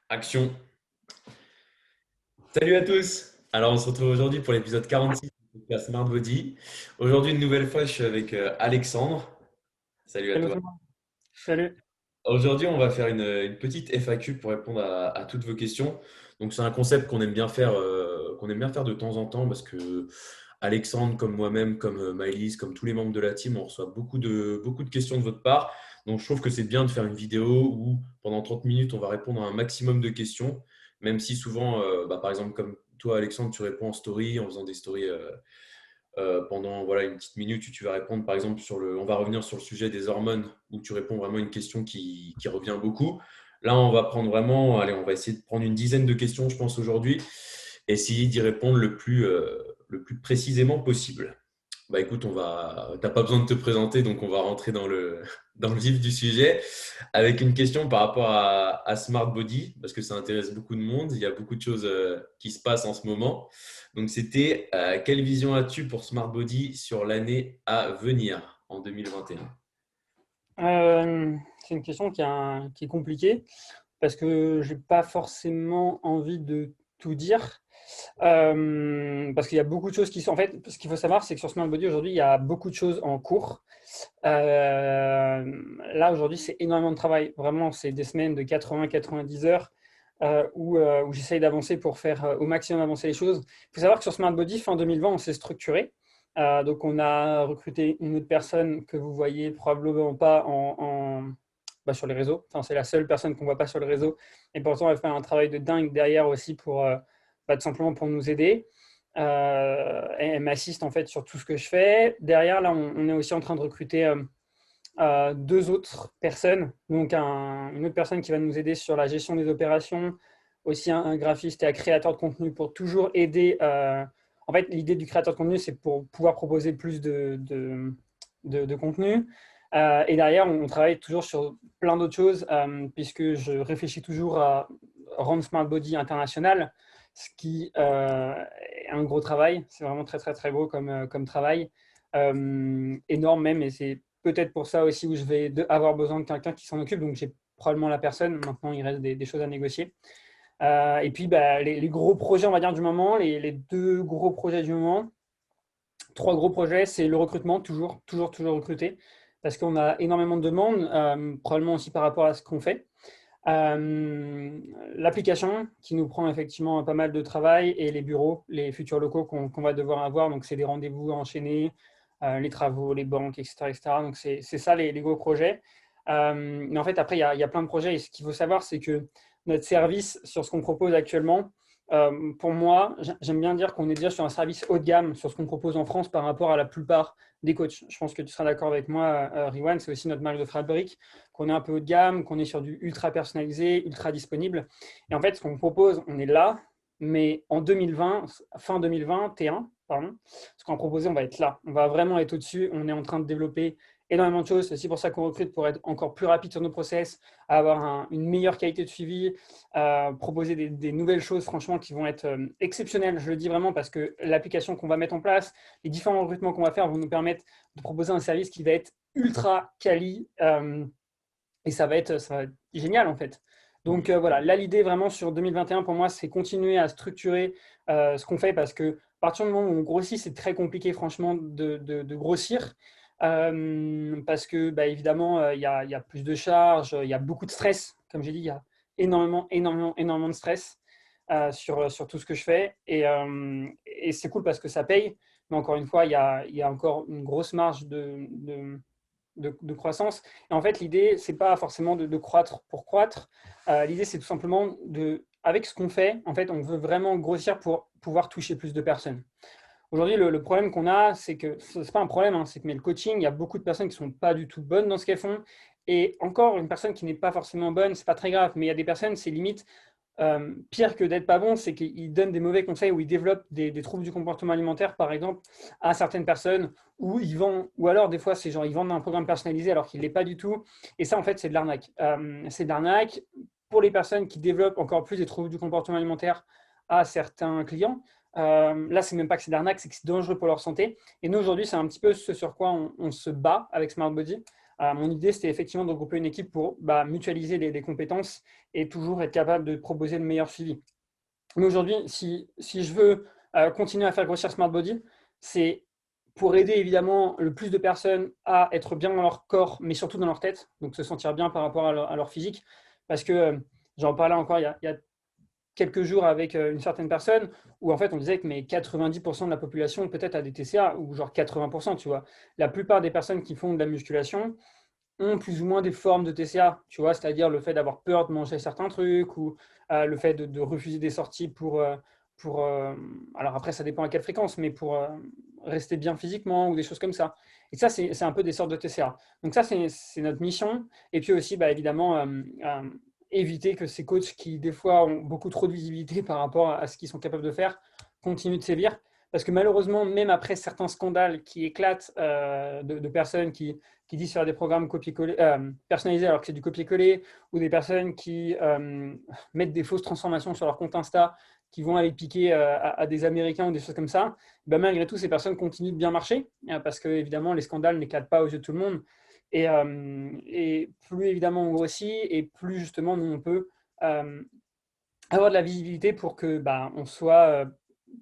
Action. Salut à tous. Alors, on se retrouve aujourd'hui pour l'épisode 46 de la Smart Body. Aujourd'hui, une nouvelle fois, je suis avec Alexandre. Salut à Hello toi. tout le monde. Salut. Aujourd'hui, on va faire une petite FAQ pour répondre à toutes vos questions. Donc, c'est un concept qu'on aime bien faire de temps en temps parce que Alexandre, comme moi-même, comme Maëlys, comme tous les membres de la team, on reçoit beaucoup de questions de votre part. Donc, je trouve que c'est bien de faire une vidéo où pendant 30 minutes, on va répondre à un maximum de questions, même si souvent, par exemple, comme toi, Alexandre, tu réponds en story, en faisant des stories pendant voilà, une petite minute où tu vas répondre, par exemple, on va revenir sur le sujet des hormones, où tu réponds vraiment à une question qui revient beaucoup. Là, on va prendre vraiment, allez, on va essayer de prendre une dizaine de questions, je pense, aujourd'hui, et essayer d'y répondre le plus précisément possible. Bah écoute, t'as pas besoin de te présenter, donc on va rentrer dans le vif du sujet avec une question par rapport à Smart Body, parce que ça intéresse beaucoup de monde. Il y a beaucoup de choses qui se passent en ce moment. Donc c'était quelle vision as-tu pour Smart Body sur l'année à venir en 2021? C'est une question qui est compliquée parce que j'ai pas forcément envie de tout dire. Parce qu'il y a beaucoup de choses qui sont. En fait, ce qu'il faut savoir, c'est que sur Smart Body aujourd'hui, il y a beaucoup de choses en cours. Là, aujourd'hui, c'est énormément de travail. Vraiment, c'est des semaines de 80-90 heures où j'essaye d'avancer pour faire au maximum avancer les choses. Il faut savoir que sur Smart Body, fin 2020, on s'est structuré. Donc, on a recruté une autre personne que vous voyez probablement pas sur les réseaux. Enfin, c'est la seule personne qu'on voit pas sur le réseau. Et pourtant, elle fait un travail de dingue derrière aussi pour tout simplement pour nous aider. Elle m'assiste en fait sur tout ce que je fais. Derrière, là, on est aussi en train de recruter deux autres personnes. Donc, une autre personne qui va nous aider sur la gestion des opérations, aussi un graphiste et un créateur de contenu pour toujours aider. En fait, l'idée du créateur de contenu, c'est pour pouvoir proposer plus de contenu. Et derrière, on travaille toujours sur plein d'autres choses, puisque je réfléchis toujours à rendre Smart Body international, ce qui est un gros travail. C'est vraiment très, très, très beau comme travail. Énorme même, et c'est peut-être pour ça aussi où je vais avoir besoin de quelqu'un qui s'en occupe. Donc, j'ai probablement la personne. Maintenant, il reste des choses à négocier. Et puis, les gros projets, on va dire, du moment, les deux gros projets du moment, trois gros projets, c'est le recrutement, toujours recruter, parce qu'on a énormément de demandes, probablement aussi par rapport à ce qu'on fait. L'application qui nous prend effectivement pas mal de travail et les bureaux, les futurs locaux qu'on va devoir avoir. Donc, c'est des rendez-vous enchaînés, les travaux, les banques, etc. etc. Donc, c'est ça les gros projets. Mais en fait, après, il y a plein de projets. Et ce qu'il faut savoir, c'est que notre service sur ce qu'on propose actuellement, pour moi, j'aime bien dire qu'on est déjà sur un service haut de gamme sur ce qu'on propose en France par rapport à la plupart des coachs. Je pense que tu seras d'accord avec moi, Riwan, c'est aussi notre marque de fabrique, qu'on est un peu haut de gamme, qu'on est sur du ultra personnalisé, ultra disponible. Et en fait, ce qu'on propose, on est là, mais en 2020, fin 2021, pardon, ce qu'on a proposé, on va être là. On va vraiment être au-dessus. On est en train de développer énormément de choses. C'est aussi pour ça qu'on recrute pour être encore plus rapide sur nos process, avoir une meilleure qualité de suivi, proposer des nouvelles choses, franchement, qui vont être exceptionnelles. Je le dis vraiment parce que l'application qu'on va mettre en place, les différents recrutements qu'on va faire vont nous permettre de proposer un service qui va être ultra quali. Et ça va être génial en fait. Donc voilà, là l'idée vraiment sur 2021 pour moi, c'est continuer à structurer ce qu'on fait parce que à partir du moment où on grossit, c'est très compliqué franchement de grossir. Parce que évidemment, il y a plus de charges, il y a beaucoup de stress. Comme j'ai dit, il y a énormément de stress sur tout ce que je fais. Et c'est cool parce que ça paye. Mais encore une fois, il y a encore une grosse marge de croissance. Et en fait, l'idée, c'est pas forcément de croître pour croître. L'idée, c'est tout simplement avec ce qu'on fait, en fait, on veut vraiment grossir pour pouvoir toucher plus de personnes. Aujourd'hui, le problème qu'on a, c'est que c'est pas un problème, hein, c'est que mais le coaching, il y a beaucoup de personnes qui sont pas du tout bonnes dans ce qu'elles font. Et encore, une personne qui n'est pas forcément bonne, c'est pas très grave. Mais il y a des personnes, c'est limite pire que d'être pas bon, c'est qu'ils donnent des mauvais conseils ou ils développent des troubles du comportement alimentaire, par exemple, à certaines personnes, ou alors des fois, c'est genre, ils vendent un programme personnalisé alors qu'il ne l'est pas du tout. Et ça, en fait, c'est de l'arnaque. C'est de l'arnaque pour les personnes qui développent encore plus des troubles du comportement alimentaire à certains clients. Là, c'est même pas que c'est de l'arnaque, c'est que c'est dangereux pour leur santé. Et nous, aujourd'hui, c'est un petit peu ce sur quoi on se bat avec Smart Body. Mon idée, c'était effectivement de regrouper une équipe pour mutualiser les compétences et toujours être capable de proposer le meilleur suivi. Mais aujourd'hui, si je veux continuer à faire grossir Smart Body, c'est pour aider évidemment le plus de personnes à être bien dans leur corps, mais surtout dans leur tête, donc se sentir bien par rapport à leur physique. Parce que j'en parlais encore il y a quelques jours avec une certaine personne où en fait on disait que mais 90% de la population peut-être a des TCA ou genre 80%, tu vois. La plupart des personnes qui font de la musculation ont plus ou moins des formes de TCA, tu vois, c'est-à-dire le fait d'avoir peur de manger certains trucs ou le fait de refuser des sorties alors après ça dépend à quelle fréquence, mais pour rester bien physiquement ou des choses comme ça. Et ça, c'est un peu des sortes de TCA. Donc ça, c'est notre mission. Et puis aussi, évidemment, éviter que ces coachs qui, des fois, ont beaucoup trop de visibilité par rapport à ce qu'ils sont capables de faire, continuent de sévir. Parce que malheureusement, même après certains scandales qui éclatent de personnes qui disent faire des programmes personnalisés alors que c'est du copier-coller, ou des personnes qui mettent des fausses transformations sur leur compte Insta, qui vont aller piquer à des Américains ou des choses comme ça, malgré tout, ces personnes continuent de bien marcher, parce que évidemment, les scandales n'éclatent pas aux yeux de tout le monde. Et plus évidemment on grossit, et plus justement nous on peut avoir de la visibilité pour que on soit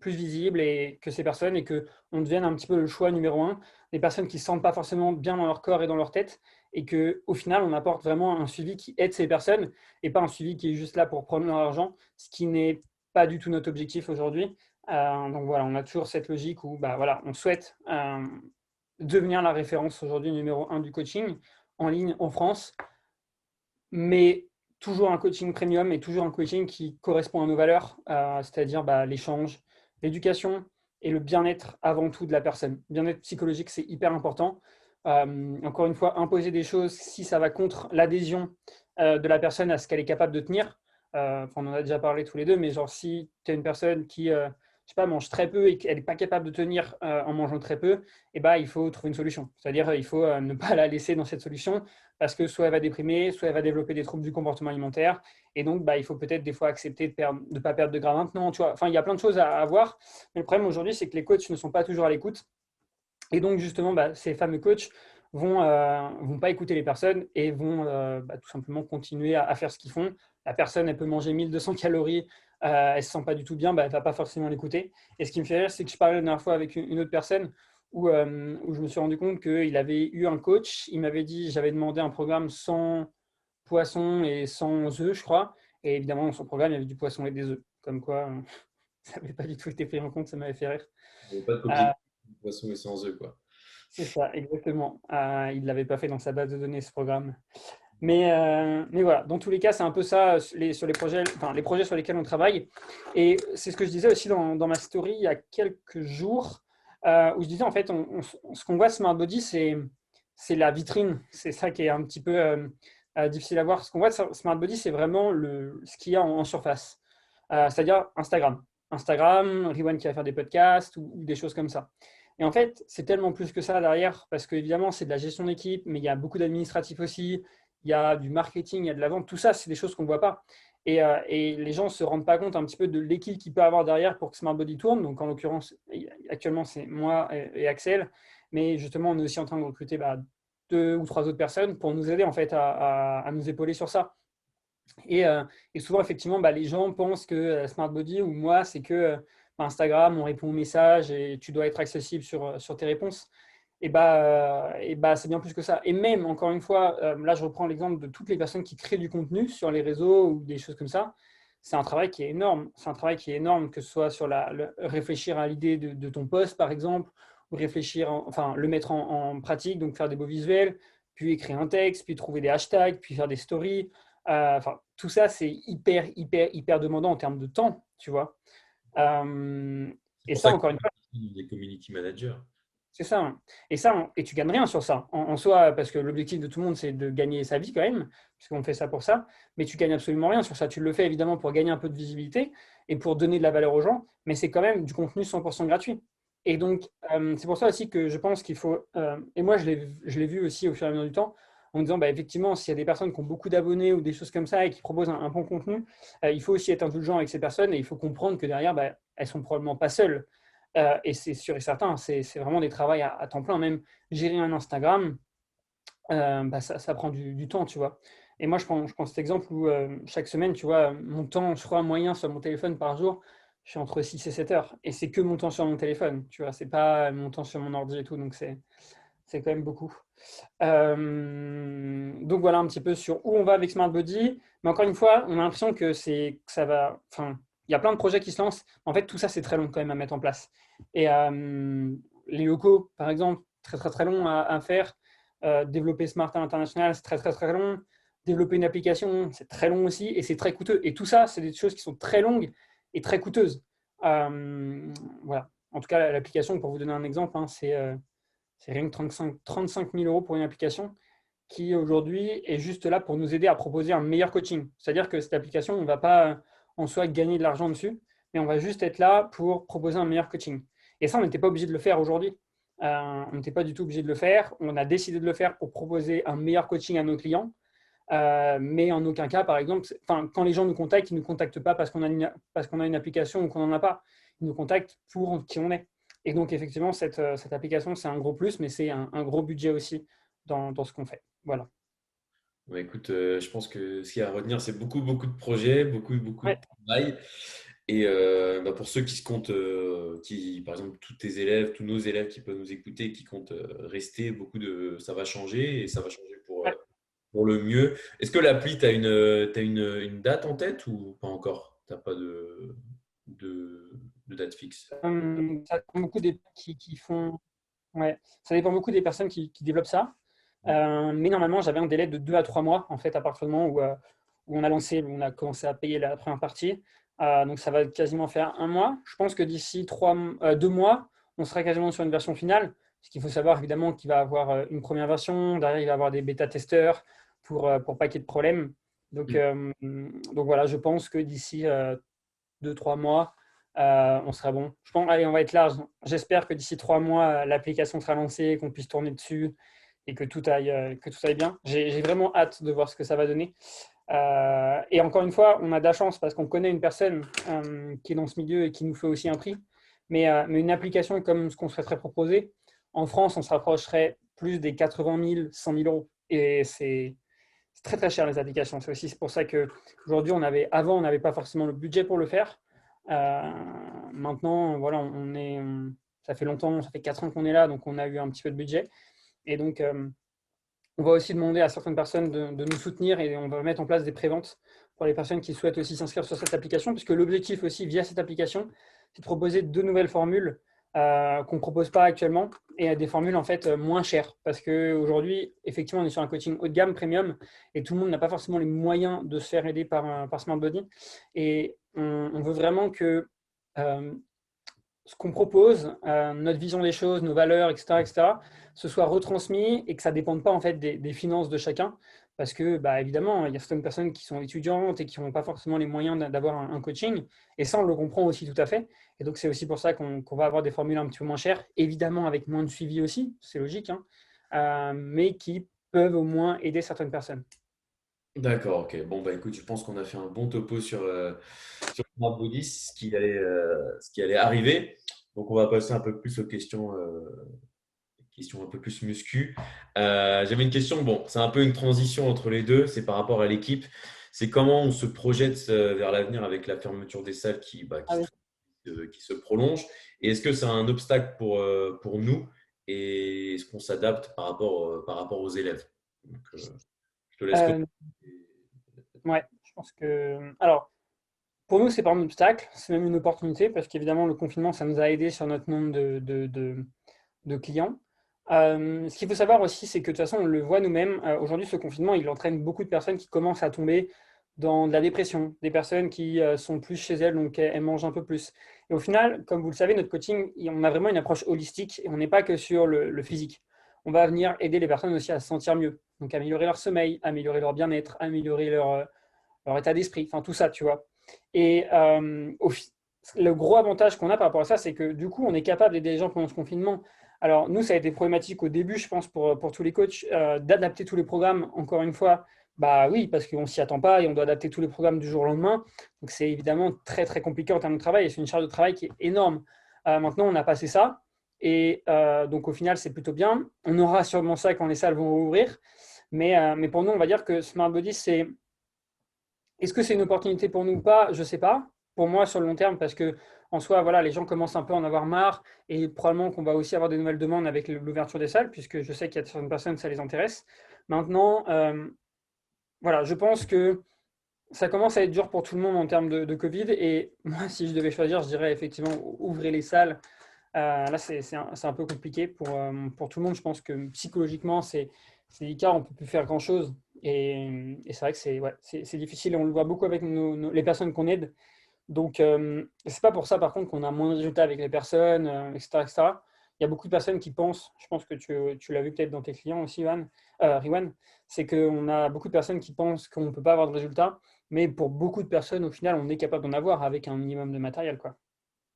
plus visible et que ces personnes, et que on devienne un petit peu le choix numéro un des personnes qui ne se sentent pas forcément bien dans leur corps et dans leur tête, et que au final on apporte vraiment un suivi qui aide ces personnes et pas un suivi qui est juste là pour prendre leur argent, ce qui n'est pas du tout notre objectif aujourd'hui. Donc voilà, on a toujours cette logique où voilà, on souhaite devenir la référence aujourd'hui numéro un du coaching en ligne en France, mais toujours un coaching premium et toujours un coaching qui correspond à nos valeurs, c'est-à-dire l'échange, l'éducation et le bien-être avant tout de la personne. Bien-être psychologique, c'est hyper important. Encore une fois, imposer des choses, si ça va contre l'adhésion de la personne à ce qu'elle est capable de tenir, on en a déjà parlé tous les deux, mais genre si tu es une personne qui je sais pas, mange très peu et qu'elle n'est pas capable de tenir en mangeant très peu, il faut trouver une solution. C'est-à-dire il faut ne pas la laisser dans cette solution, parce que soit elle va déprimer, soit elle va développer des troubles du comportement alimentaire. Et donc, il faut peut-être des fois accepter de ne pas perdre de gras maintenant. Tu vois, enfin, il y a plein de choses à voir. Mais le problème aujourd'hui, c'est que les coachs ne sont pas toujours à l'écoute. Et donc, justement, ces fameux coachs vont pas écouter les personnes et vont tout simplement continuer à faire ce qu'ils font. La personne, elle peut manger 1200 calories, elle ne se sent pas du tout bien, elle ne va pas forcément l'écouter. Et ce qui me fait rire, c'est que je parlais la dernière fois avec une autre personne où je me suis rendu compte qu'il avait eu un coach. Il m'avait dit, j'avais demandé un programme sans poisson et sans œufs, je crois. Et évidemment, dans son programme, il y avait du poisson et des œufs. Comme quoi, ça n'avait pas du tout été pris en compte, ça m'avait fait rire. Il n'y avait pas de Euh, copier de poisson et sans œufs, quoi. c'est ça, exactement. Il ne l'avait pas fait dans sa base de données, ce programme. Mais voilà, dans tous les cas, c'est un peu ça sur les projets, enfin, les projets sur lesquels on travaille. Et c'est ce que je disais aussi dans ma story il y a quelques jours, où je disais en fait, ce qu'on voit Smart Body, c'est la vitrine. C'est ça qui est un petit peu difficile à voir. Ce qu'on voit de Smart Body, c'est vraiment ce qu'il y a en surface. C'est-à-dire Instagram. Instagram, Riwan qui va faire des podcasts ou des choses comme ça. Et en fait, c'est tellement plus que ça derrière, parce qu'évidemment, c'est de la gestion d'équipe, mais il y a beaucoup d'administratifs aussi, il y a du marketing, il y a de la vente, tout ça, c'est des choses qu'on ne voit pas. Et les gens ne se rendent pas compte un petit peu de l'équipe qu'il peut avoir derrière pour que Smart Body tourne. Donc, en l'occurrence, actuellement, c'est moi et Axel. Mais justement, on est aussi en train de recruter 2 ou 3 autres personnes pour nous aider en fait à nous épauler sur ça. Et souvent, effectivement, les gens pensent que Smart Body ou moi, c'est que Instagram, on répond aux messages et tu dois être accessible sur tes réponses. C'est bien plus que ça. Et même, encore une fois, là, je reprends l'exemple de toutes les personnes qui créent du contenu sur les réseaux ou des choses comme ça. C'est un travail qui est énorme. C'est un travail qui est énorme, que ce soit sur réfléchir à l'idée de ton post, par exemple, ou réfléchir, le mettre en pratique, donc faire des beaux visuels, puis écrire un texte, puis trouver des hashtags, puis faire des stories. Tout ça, c'est hyper, hyper, hyper demandant en termes de temps, tu vois. Euh, C'est et pour ça, ça que encore une fois, des community managers. c'est ça. Hein. Et tu gagnes rien sur ça. En soi, parce que l'objectif de tout le monde, c'est de gagner sa vie quand même, puisqu'on fait ça pour ça. Mais tu gagnes absolument rien sur ça. Tu le fais évidemment pour gagner un peu de visibilité et pour donner de la valeur aux gens, mais c'est quand même du contenu 100% gratuit. Et donc, c'est pour ça aussi que je pense qu'il faut. Et moi, je l'ai vu aussi au fur et à mesure du temps, en me disant, effectivement, s'il y a des personnes qui ont beaucoup d'abonnés ou des choses comme ça et qui proposent un bon contenu, il faut aussi être indulgent avec ces personnes, et il faut comprendre que derrière, elles sont probablement pas seules. Et c'est sûr et certain, c'est vraiment des travaux à temps plein. Même gérer un Instagram, ça prend du temps, tu vois. Et moi, je prends cet exemple où chaque semaine, tu vois, mon temps, je crois, moyen sur mon téléphone par jour, je suis entre 6 et 7 heures. Et c'est que mon temps sur mon téléphone, tu vois, c'est pas mon temps sur mon ordi et tout, donc c'est quand même beaucoup. Donc voilà un petit peu sur où on va avec Smart Body. Mais encore une fois, on a l'impression que ça va. Enfin, il y a plein de projets qui se lancent. En fait, tout ça, c'est très long quand même à mettre en place. Et les locaux, par exemple, très très très long à faire. Développer Smart à l'international, c'est très très très long. Développer une application, c'est très long aussi et c'est très coûteux. Et tout ça, c'est des choses qui sont très longues et très coûteuses. Voilà. En tout cas, l'application, pour vous donner un exemple, hein, c'est rien que 35 000 euros pour une application qui aujourd'hui est juste là pour nous aider à proposer un meilleur coaching. C'est-à-dire que cette application, on ne va pas en soi gagner de l'argent dessus, mais on va juste être là pour proposer un meilleur coaching. Et ça, on n'était pas obligé de le faire aujourd'hui. On n'était pas du tout obligé de le faire. On a décidé de le faire pour proposer un meilleur coaching à nos clients. Mais en aucun cas, par exemple, quand les gens nous contactent, ils ne nous contactent pas parce qu'on a une application ou qu'on n'en a pas. Ils nous contactent pour qui on est. Et donc, effectivement, cette application, c'est un gros plus, mais c'est un gros budget aussi dans ce qu'on fait. Voilà. Bah, écoute, je pense que ce qu'il y a à retenir, c'est beaucoup, beaucoup de projets, beaucoup, beaucoup de Ouais, travail. Et bah, pour ceux qui se comptent, par exemple, tous tes élèves, tous nos élèves qui peuvent nous écouter, qui comptent rester, ça va changer et ça va changer ouais. pour le mieux. Est-ce que l'appli, tu as une date en tête ou pas encore? Tu n'as pas de, de date fixe? Ça dépend beaucoup des qui font. Ouais, ça dépend beaucoup des personnes qui développent ça. Mais normalement, j'avais un délai de 2 à 3 mois, en fait, à partir du moment où on a commencé à payer la première partie. Donc, ça va quasiment faire un mois. Je pense que d'ici 2 mois, on sera quasiment sur une version finale. Parce qu'il faut savoir, évidemment, qu'il va y avoir une première version. Derrière, il va y avoir des bêta-testeurs pour pas qu'il y ait de problème. Donc, Mm. voilà, je pense que d'ici 2-3 mois, on sera bon. Je pense, allez, on va être large. J'espère que d'ici 3 mois, l'application sera lancée, qu'on puisse tourner dessus et que tout aille bien. J'ai vraiment hâte de voir ce que ça va donner. Et encore une fois, on a de la chance parce qu'on connaît une personne qui est dans ce milieu et qui nous fait aussi un prix. Mais une application comme ce qu'on souhaiterait proposer, en France, on se rapprocherait plus des 80 000, 100 000 euros. Et c'est très très cher les applications. C'est aussi pour ça qu'aujourd'hui, avant, on n'avait pas forcément le budget pour le faire. Maintenant, voilà, ça fait longtemps, ça fait 4 ans qu'on est là, donc on a eu un petit peu de budget. Et donc, on va aussi demander à certaines personnes de nous soutenir et on va mettre en place des préventes pour les personnes qui souhaitent aussi s'inscrire sur cette application, puisque l'objectif aussi via cette application, c'est de proposer de nouvelles formules qu'on ne propose pas actuellement et des formules en fait moins chères. Parce qu'aujourd'hui, effectivement, on est sur un coaching haut de gamme, premium, et tout le monde n'a pas forcément les moyens de se faire aider par Smart Body. Et on veut vraiment que euh, ce qu'on propose, notre vision des choses, nos valeurs, etc., ce soit retransmis et que ça ne dépende pas en fait des finances de chacun. Parce que, bah, évidemment, il y a certaines personnes qui sont étudiantes et qui n'ont pas forcément les moyens d'avoir un coaching. Et ça, on le comprend aussi tout à fait. Et donc, c'est aussi pour ça qu'on va avoir des formules un petit peu moins chères, évidemment avec moins de suivi aussi, c'est logique, hein, mais qui peuvent au moins aider certaines personnes. D'accord, ok. Bon, bah écoute, je pense qu'on a fait un bon topo sur Smart Body, ce qui allait arriver. Donc, on va passer un peu plus aux questions un peu plus muscu. J'avais une question, bon, c'est un peu une transition entre les deux, c'est par rapport à l'équipe. C'est comment on se projette vers l'avenir avec la fermeture des salles Ah oui. qui se prolonge. Et est-ce que c'est un obstacle pour nous et est-ce qu'on s'adapte par rapport aux élèves? Donc, je te laisse Euh, ouais, je pense que. Alors, pour nous, c'est pas un obstacle, c'est même une opportunité parce qu'évidemment, le confinement, ça nous a aidé sur notre nombre de clients. Ce qu'il faut savoir aussi, c'est que de toute façon, on le voit nous-mêmes. Aujourd'hui, ce confinement, il entraîne beaucoup de personnes qui commencent à tomber dans de la dépression, des personnes qui sont plus chez elles, donc elles mangent un peu plus. Et au final, comme vous le savez, notre coaching, on a vraiment une approche holistique et on n'est pas que sur le physique. On va venir aider les personnes aussi à se sentir mieux, donc améliorer leur sommeil, améliorer leur bien-être, améliorer leur état d'esprit, enfin tout ça, tu vois. Et le gros avantage qu'on a par rapport à ça, c'est que du coup, on est capable d'aider les gens pendant ce confinement. Alors, nous, ça a été problématique au début, je pense, pour tous les coachs, d'adapter tous les programmes, encore une fois. Bah oui, parce qu'on ne s'y attend pas et on doit adapter tous les programmes du jour au lendemain. Donc, c'est évidemment très, très compliqué en termes de travail et c'est une charge de travail qui est énorme. Maintenant, on a passé ça. Et donc, au final, c'est plutôt bien. On aura sûrement ça quand les salles vont rouvrir. Mais pour nous, on va dire que Smart Body, c'est… Est-ce que c'est une opportunité pour nous ou pas? Je ne sais pas. Pour moi, sur le long terme, parce que en soi, voilà, les gens commencent un peu à en avoir marre et probablement qu'on va aussi avoir de nouvelles demandes avec l'ouverture des salles, puisque je sais qu'il y a certaines personnes, ça les intéresse. Maintenant, voilà, je pense que ça commence à être dur pour tout le monde en termes de Covid. Et moi, si je devais choisir, je dirais effectivement ouvrez les salles. Là, c'est un peu compliqué pour tout le monde. Je pense que psychologiquement, c'est délicat, on ne peut plus faire grand-chose. Et c'est vrai que c'est ouais, c'est difficile. Et on le voit beaucoup avec les personnes qu'on aide. Donc, c'est pas pour ça, par contre, qu'on a moins de résultats avec les personnes, etc., etc. Il y a beaucoup de personnes qui pensent, je pense que tu l'as vu peut-être dans tes clients aussi, Riwan, c'est qu'on a beaucoup de personnes qui pensent qu'on ne peut pas avoir de résultats, mais pour beaucoup de personnes, au final, on est capable d'en avoir avec un minimum de matériel, quoi.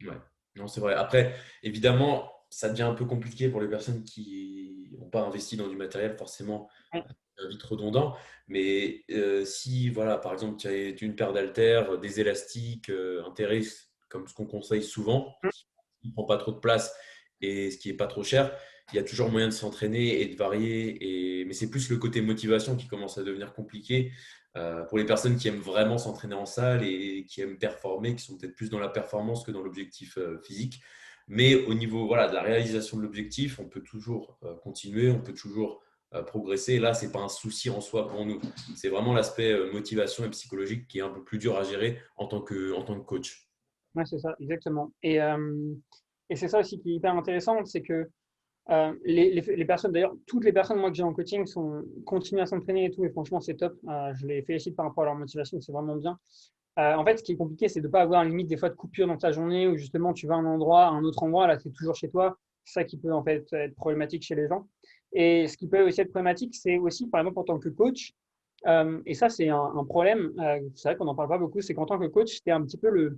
Ouais, non, c'est vrai. Après, évidemment, ça devient un peu compliqué pour les personnes qui n'ont pas investi dans du matériel, forcément, Ouais, c'est vite redondant. Mais si, voilà, par exemple, tu as une paire d'haltères, des élastiques, un terrace, comme ce qu'on conseille souvent, qui ne prend pas trop de place et ce qui n'est pas trop cher, il y a toujours moyen de s'entraîner et de varier. Mais c'est plus le côté motivation qui commence à devenir compliqué pour les personnes qui aiment vraiment s'entraîner en salle et qui aiment performer, qui sont peut-être plus dans la performance que dans l'objectif physique. Mais au niveau voilà, de la réalisation de l'objectif, on peut toujours continuer, on peut toujours progresser. Et là, ce n'est pas un souci en soi pour nous. C'est vraiment l'aspect motivation et psychologique qui est un peu plus dur à gérer en tant que coach. ouais, c'est ça, exactement. Et c'est ça aussi qui est hyper intéressant, c'est que les personnes, d'ailleurs, toutes les personnes moi, que j'ai en coaching continuent à s'entraîner et tout, et franchement, c'est top. Je les félicite par rapport à leur motivation, c'est vraiment bien. En fait, ce qui est compliqué, c'est de ne pas avoir une limite des fois de coupure dans ta journée où justement tu vas à un autre endroit, là, tu es toujours chez toi. C'est ça qui peut en fait être problématique chez les gens. Et ce qui peut aussi être problématique, c'est aussi, par exemple, en tant que coach, et ça, c'est un problème, c'est vrai qu'on n'en parle pas beaucoup, c'est qu'en tant que coach, tu es un petit peu le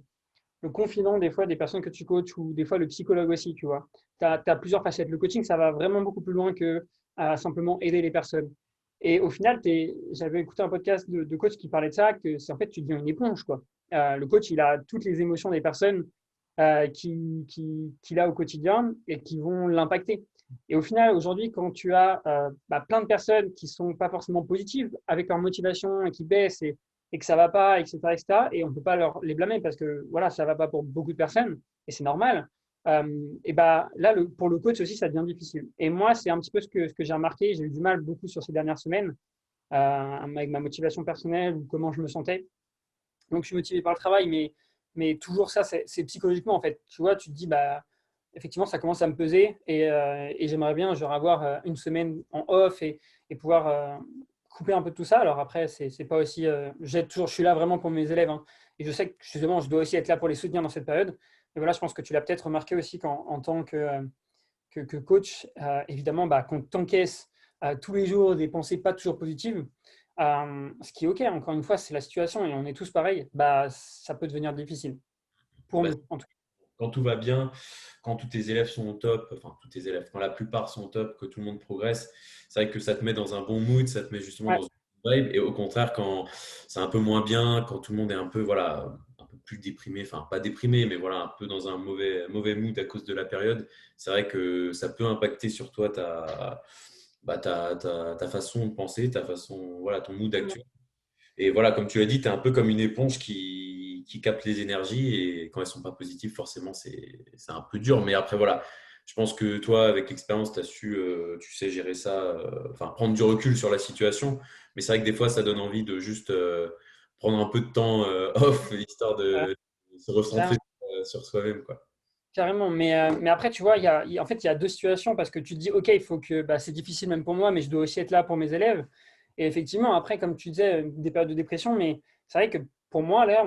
confident des fois des personnes que tu coaches ou des fois le psychologue aussi, tu vois. Tu as plusieurs facettes. Le coaching, ça va vraiment beaucoup plus loin que simplement aider les personnes. Et au final, j'avais écouté un podcast de coach qui parlait de ça, que c'est en fait, tu deviens une éponge, quoi. Le coach, il a toutes les émotions des personnes qu'il a au quotidien et qui vont l'impacter. Et au final, aujourd'hui, quand tu as plein de personnes qui sont pas forcément positives avec leur motivation et qui baissent et que ça va pas, etc., etc., et on ne peut pas les blâmer parce que voilà, ça va pas pour beaucoup de personnes et c'est normal. Et bah là, pour le coach aussi, ça devient difficile. Et moi, c'est un petit peu ce que j'ai remarqué. J'ai eu du mal beaucoup sur ces dernières semaines avec ma motivation personnelle ou comment je me sentais. Donc, je suis motivé par le travail, mais toujours ça, c'est psychologiquement en fait. Tu vois, tu te dis, bah, effectivement, ça commence à me peser et j'aimerais bien genre, avoir une semaine en off et pouvoir couper un peu de tout ça. Alors après, c'est pas aussi. Je suis là vraiment pour mes élèves hein, et je sais que justement, je dois aussi être là pour les soutenir dans cette période. Et voilà, je pense que tu l'as peut-être remarqué aussi qu'en tant que coach, évidemment, bah, quand tu encaisses tous les jours des pensées pas toujours positives, ce qui est OK, encore une fois, c'est la situation et on est tous pareils, bah, ça peut devenir difficile pour Bah, nous, en tout quand tout va bien, quand tous tes élèves sont au top, enfin tous tes élèves, quand la plupart sont au top, que tout le monde progresse, c'est vrai que ça te met dans un bon mood, ça te met justement cas. dans une bonne vibe. Et au contraire, quand c'est un peu moins bien, quand tout le monde est un peu, voilà, un peu plus déprimé, enfin pas déprimé, mais voilà, un peu dans un mauvais mood à cause de la période, c'est vrai que ça peut impacter sur toi ta façon de penser, ta façon, voilà, ton mood Ouais. actuel. Et voilà, comme tu l'as dit, tu es un peu comme une éponge qui capte les énergies et quand elles sont pas positives, forcément, c'est un peu dur. Mais après, voilà, je pense que toi, avec l'expérience, tu as su, tu sais gérer ça, enfin, prendre du recul sur la situation. Mais c'est vrai que des fois, ça donne envie de juste prendre un peu de temps off, histoire Euh, de se recentrer Carrément. sur soi-même, quoi. Carrément. Mais après, tu vois, en fait, il y a deux situations parce que tu te dis, OK, il faut que bah, c'est difficile même pour moi, mais je dois aussi être là pour mes élèves. Et effectivement, après, comme tu disais, des périodes de dépression, mais c'est vrai que pour moi, là,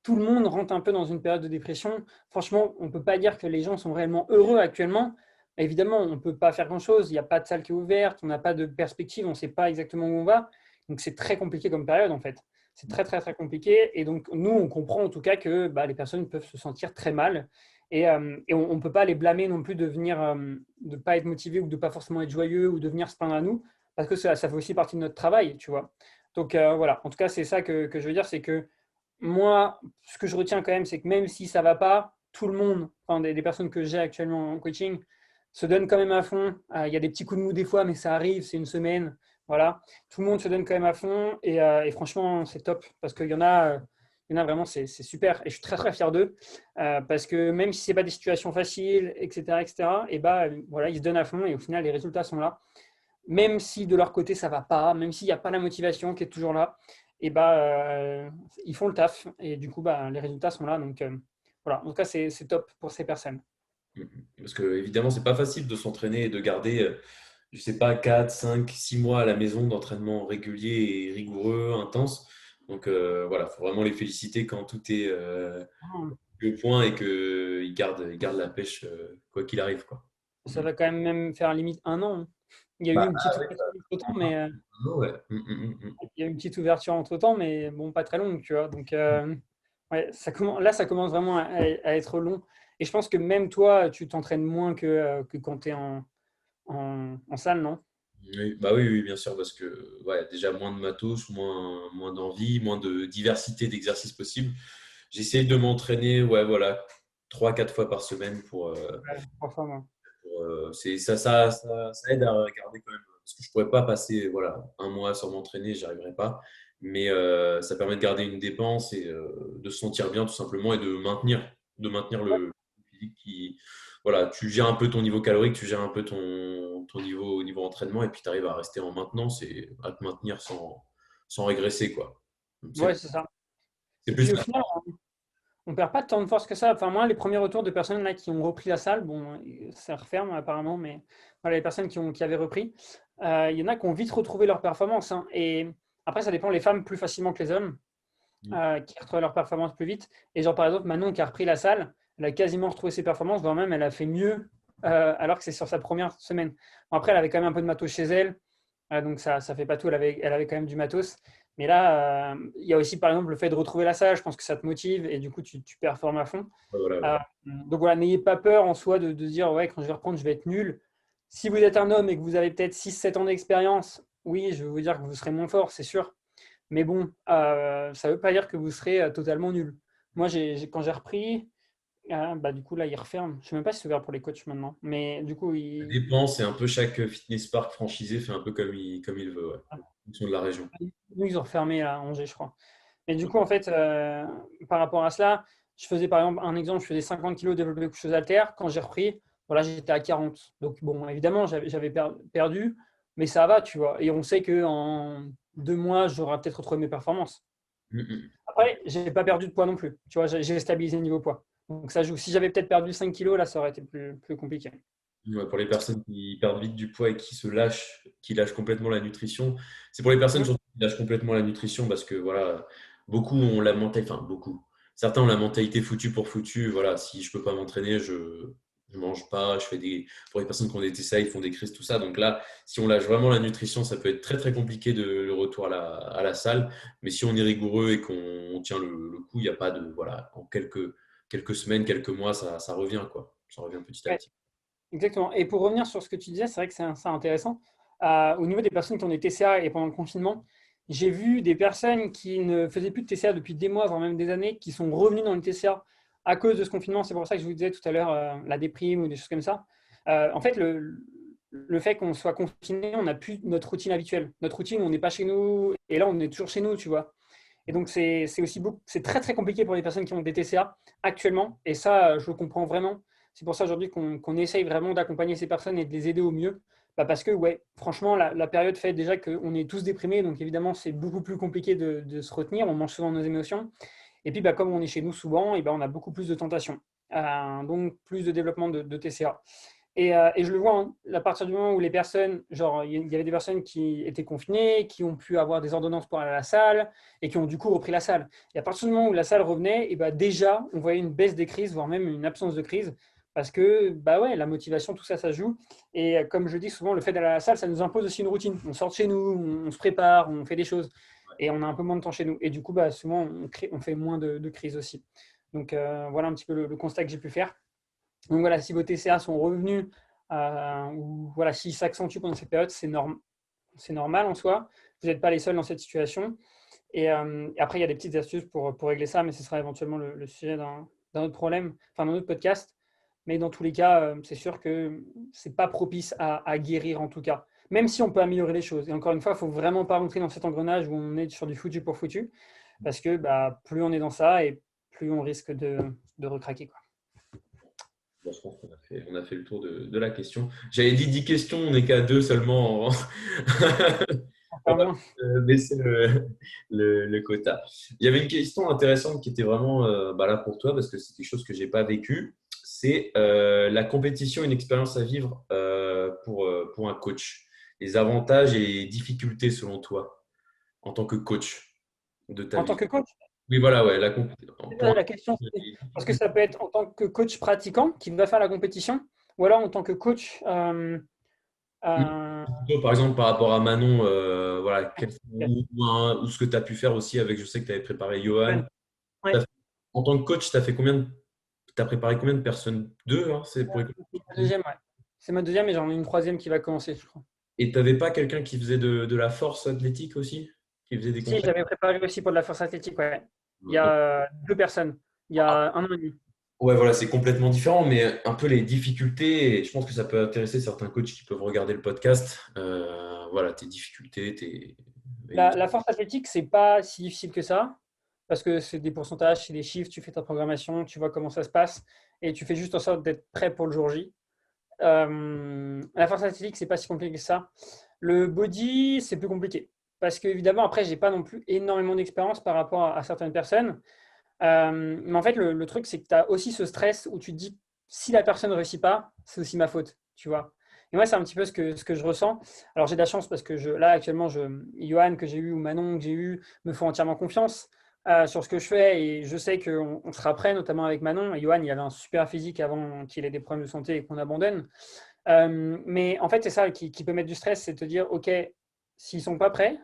tout le monde rentre un peu dans une période de dépression. Franchement, on ne peut pas dire que les gens sont réellement heureux actuellement. Évidemment, on ne peut pas faire grand-chose. Il n'y a pas de salle qui est ouverte, on n'a pas de perspective, on ne sait pas exactement où on va. Donc, c'est très compliqué comme période, en fait. C'est très, très, très compliqué. Et donc, nous, on comprend en tout cas que bah, les personnes peuvent se sentir très mal. Et on ne peut pas les blâmer non plus de venir, de pas être motivé ou de pas forcément être joyeux ou de venir se plaindre à nous, parce que ça fait aussi partie de notre travail, tu vois. Donc voilà, en tout cas, c'est ça que je veux dire, c'est que moi, ce que je retiens quand même, c'est que même si ça va pas, tout le monde, enfin, des personnes que j'ai actuellement en coaching, se donnent quand même à fond. Il y a des petits coups de mou des fois, mais ça arrive, c'est une semaine. Voilà. Tout le monde se donne quand même à fond et franchement, c'est top parce qu'il y en a vraiment, c'est super. Et je suis très, très fier d'eux parce que même si ce n'est pas des situations faciles, etc., etc., et bah, voilà, ils se donnent à fond et au final, les résultats sont là. Même si de leur côté, ça ne va pas, même s'il n'y a pas la motivation qui est toujours là, et bah, ils font le taf et du coup, bah, les résultats sont là. Donc, voilà, en tout cas, c'est top pour ces personnes. Parce que évidemment, c'est pas facile de s'entraîner et de garder, je sais pas, 4, 5, 6 mois à la maison d'entraînement régulier et rigoureux, intense. Donc voilà, il faut vraiment les féliciter quand tout est le point et qu'ils gardent la pêche quoi qu'il arrive, quoi. Ça va quand même faire limite un an, hein. Il y a eu Bah, une petite ouverture entre-temps, mais ouais. il y a eu une petite ouverture entre-temps, mais bon, pas très longue, tu vois. Donc, ouais, là, ça commence vraiment à être long. Et je pense que même toi, tu t'entraînes moins que quand tu es en salle, non? Oui, bah oui, oui, bien sûr, parce que ouais, déjà moins de matos, moins d'envie, moins de diversité d'exercices possibles. J'essaye de m'entraîner, ouais, voilà, 3, 4 fois par semaine Ouais, enfin, moi. ça aide à garder quand même. Parce que je pourrais pas passer voilà, un mois sans m'entraîner, j'y arriverai pas. Mais ça permet de garder une dépense et de se sentir bien tout simplement et de maintenir le physique qui. Voilà, tu gères un peu ton niveau calorique, tu gères un peu ton niveau entraînement et puis tu arrives à rester en maintenance et à te maintenir sans régresser, quoi. Donc, Ouais, C'est c'est ça. c'est Et plus puis au ça. final, on perd pas tant de force que ça. Enfin, moi, les premiers retours de personnes là, qui ont repris la salle, bon, ça referme apparemment, mais voilà, les personnes qui avaient repris, il y en a qui ont vite retrouvé leur performance, hein. Et après, ça dépend, les femmes plus facilement que les hommes, qui retrouvent leur performance plus vite. Et genre, par exemple, Manon qui a repris la salle, elle a quasiment retrouvé ses performances, voire même elle a fait mieux alors que c'est sur sa première semaine. Bon, après, elle avait quand même un peu de matos chez elle, donc ça fait pas tout, elle avait quand même du matos. Mais là, il y a aussi par exemple le fait de retrouver la salle, je pense que ça te motive et du coup tu performes à fond. Ouais, voilà, ouais. Donc voilà, n'ayez pas peur en soi de dire ouais, quand je vais reprendre, je vais être nul. Si vous êtes un homme et que vous avez peut-être 6 7 ans d'expérience, oui, je vais vous dire que vous serez moins fort, c'est sûr. Mais bon, ça ne veut pas dire que vous serez totalement nul. Moi, quand j'ai repris, bah, du coup, là, il referme. Je ne sais même pas si c'est ouvert pour les coachs maintenant. Mais du coup, Ça dépend, c'est un peu chaque fitness park franchisé fait un peu comme il veut, ouais, en fonction de la région. nous, ils ont refermé à Angers, je crois. Mais du coup, en fait, par rapport à cela, je faisais par exemple un exemple, je faisais 50 kilos développé coucheuse haltère. Quand j'ai repris, voilà, j'étais à 40. Donc, bon, évidemment, j'avais perdu, mais ça va, tu vois. Et on sait qu'en 2 mois, j'aurai peut-être retrouvé mes performances. Mm, Après, j'ai pas perdu de poids non plus. Tu vois, j'ai stabilisé le niveau poids. Donc, ça joue. Si j'avais peut-être perdu 5 kilos, là, ça aurait été plus compliqué. Ouais, pour les personnes qui perdent vite du poids et qui lâchent complètement la nutrition, c'est pour les personnes Mmh. surtout qui lâchent complètement la nutrition parce que voilà, beaucoup ont la mentalité, enfin beaucoup, certains ont la mentalité foutu pour foutu. Voilà, si je peux pas m'entraîner, je mange pas, je fais des. Pour les personnes qui ont des TCA, ils font des crises, tout ça. Donc là, si on lâche vraiment la nutrition, ça peut être très très compliqué le retour à la salle. Mais si on est rigoureux et qu'on tient le coup, il n'y a pas de voilà, en quelques semaines, quelques mois, ça revient quoi, ça revient petit à Ouais, petit. exactement. Et pour revenir sur ce que tu disais, c'est vrai que c'est intéressant. Au niveau des personnes qui ont des TCA et pendant le confinement, j'ai vu des personnes qui ne faisaient plus de TCA depuis des mois, voire même des années, qui sont revenues dans le TCA à cause de ce confinement. C'est pour ça que je vous disais tout à l'heure la déprime ou des choses comme ça. En fait, le fait qu'on soit confiné, on n'a plus notre routine habituelle. Notre routine, on n'est pas chez nous, et là, on est toujours chez nous, tu vois. Et donc, c'est très, très compliqué pour les personnes qui ont des TCA actuellement. Et ça, je le comprends vraiment. C'est pour ça aujourd'hui qu'on essaye vraiment d'accompagner ces personnes et de les aider au mieux. Bah, parce que, ouais, franchement, la période fait déjà qu'on est tous déprimés. Donc, évidemment, c'est beaucoup plus compliqué de se retenir. On mange souvent nos émotions. Et puis, bah, comme on est chez nous souvent, et bah, on a beaucoup plus de tentations. Donc, plus de développement de TCA. Et je le vois, hein, à partir du moment où les personnes, genre, il y avait des personnes qui étaient confinées, qui ont pu avoir des ordonnances pour aller à la salle et qui ont du coup repris la salle. Et à partir du moment où la salle revenait, et bah déjà, on voyait une baisse des crises, voire même une absence de crise, parce que bah ouais, la motivation, tout ça, ça joue. Et comme je dis souvent, le fait d'aller à la salle, ça nous impose aussi une routine. On sort de chez nous, on se prépare, on fait des choses, et on a un peu moins de temps chez nous. Et du coup, bah, souvent, on fait moins de crises aussi. Donc voilà un petit peu le constat que j'ai pu faire. Donc voilà, si vos TCA sont revenus ou voilà, s'ils s'accentuent pendant cette période, c'est normal en soi. Vous n'êtes pas les seuls dans cette situation. Et après, il y a des petites astuces pour régler ça, mais ce sera éventuellement le sujet d'un dans notre problème, enfin dans notre podcast. Mais dans tous les cas, c'est sûr que c'est pas propice à guérir en tout cas. Même si on peut améliorer les choses. Et encore une fois, il ne faut vraiment pas rentrer dans cet engrenage où on est sur du foutu pour foutu. Parce que plus on est dans ça et plus on risque de recraquer, quoi. Bon, je pense on a fait le tour de la question. J'avais dit 10 questions, on n'est qu'à 2 seulement. On Encore va moins. baisser le quota. Il y avait une question intéressante qui était vraiment là pour toi, parce que c'est quelque chose que je n'ai pas vécu. C'est la compétition, une expérience à vivre pour un coach. Les avantages et les difficultés selon toi en tant que coach de ta En tant vie. que coach, Oui, voilà, ouais, pour la question, c'est parce que ça peut être en tant que coach pratiquant qui va faire la compétition, ou alors en tant que coach. Euh, plutôt, par exemple, par rapport à Manon, voilà, ok. ou ce que tu as pu faire aussi avec, je sais que tu avais préparé Johan. Ouais. En tant que coach, tu as préparé combien de personnes? Deux, hein, c'est pour les C'est ma deuxième, ouais. C'est ma deuxième et j'en ai une troisième qui va commencer, je crois. Et tu n'avais pas quelqu'un qui faisait de la force athlétique aussi? Qui faisait des Si, compètes? j'avais préparé aussi pour de la force athlétique, ouais. Il y Donc, a deux personnes. Il y a un an et demi. ouais, voilà, c'est complètement différent, mais un peu les difficultés, et je pense que ça peut intéresser certains coachs qui peuvent regarder le podcast. Voilà, tes difficultés, La force athlétique, c'est pas si difficile que ça, parce que c'est des pourcentages, c'est des chiffres, tu fais ta programmation, tu vois comment ça se passe, et tu fais juste en sorte d'être prêt pour le jour J. La force athlétique, c'est pas si compliqué que ça. Le body, c'est plus compliqué. Parce que, évidemment, après, j'ai pas non plus énormément d'expérience par rapport à certaines personnes. Mais en fait, le truc, c'est que tu as aussi ce stress où tu te dis, si la personne ne réussit pas, c'est aussi ma faute, tu vois. Et moi, c'est un petit peu ce que je ressens. Alors, j'ai de la chance parce que là, actuellement, Johan que j'ai eu ou Manon que j'ai eu me font entièrement confiance sur ce que je fais et je sais qu'on sera prêt, notamment avec Manon. Et Johan, il avait un super physique avant qu'il ait des problèmes de santé et qu'on abandonne. Mais en fait, c'est ça qui peut mettre du stress, c'est de te dire, OK, s'ils sont pas prêts,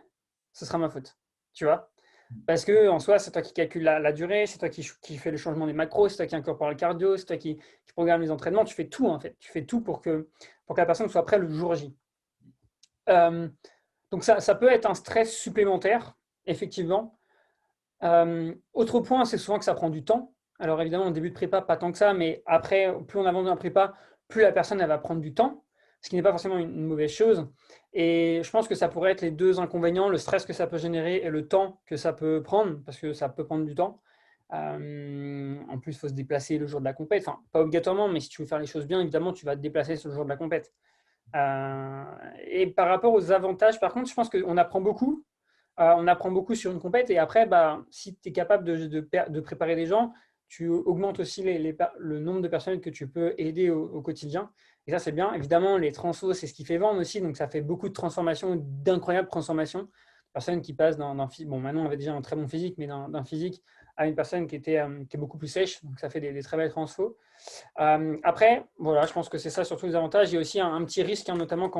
ce sera ma faute, tu vois. Parce que en soi, c'est toi qui calcule la durée, c'est toi qui fais le changement des macros, c'est toi qui incorpore le cardio, c'est toi qui programme les entraînements. Tu fais tout en fait. Tu fais tout pour que la personne soit prête le jour J. Euh, donc ça peut être un stress supplémentaire, effectivement. Autre point, c'est souvent que ça prend du temps. Alors évidemment, au début de prépa, pas tant que ça, mais après, plus on avance dans la prépa, plus la personne elle va prendre du temps, ce qui n'est pas forcément une mauvaise chose. Et je pense que ça pourrait être les deux inconvénients, le stress que ça peut générer et le temps que ça peut prendre, parce que ça peut prendre du temps. En plus, il faut se déplacer le jour de la compète. Enfin, pas obligatoirement, mais si tu veux faire les choses bien, évidemment, tu vas te déplacer sur le jour de la compète. Et par rapport aux avantages, par contre, je pense qu'on apprend beaucoup. On apprend beaucoup sur une compète et après, si tu es capable de préparer des gens, tu augmentes aussi le nombre de personnes que tu peux aider au quotidien. Et ça, c'est bien. Évidemment, les transos, c'est ce qui fait vendre aussi. Donc, ça fait beaucoup de transformations, d'incroyables transformations. Personne qui passe d'un physique. Bon, maintenant, on avait déjà un très bon physique, mais d'un physique à une personne qui est beaucoup plus sèche. Donc, ça fait des très belles transfos. Après, voilà, je pense que c'est ça surtout les avantages. Il y a aussi un petit risque, hein, notamment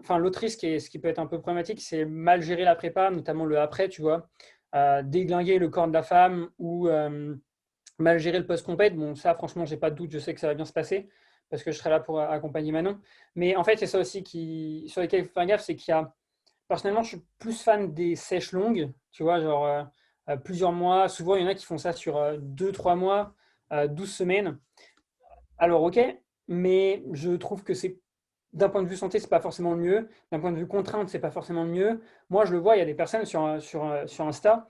enfin, l'autre risque, et ce qui peut être un peu problématique, c'est mal gérer la prépa, notamment le après, tu vois. Déglinguer le corps de la femme ou mal gérer le post-compète. Bon, ça, franchement, j'ai pas de doute, je sais que ça va bien se passer parce que je serai là pour accompagner Manon. Mais en fait, c'est ça aussi sur lesquels il faut faire gaffe, c'est qu'il y a. Personnellement, je suis plus fan des sèches longues, tu vois, genre plusieurs mois. Souvent, il y en a qui font ça sur 2-3 mois, 12 semaines. Alors, ok, mais je trouve que c'est d'un point de vue santé, c'est pas forcément le mieux. D'un point de vue contrainte, c'est pas forcément le mieux. Moi, je le vois, il y a des personnes sur Insta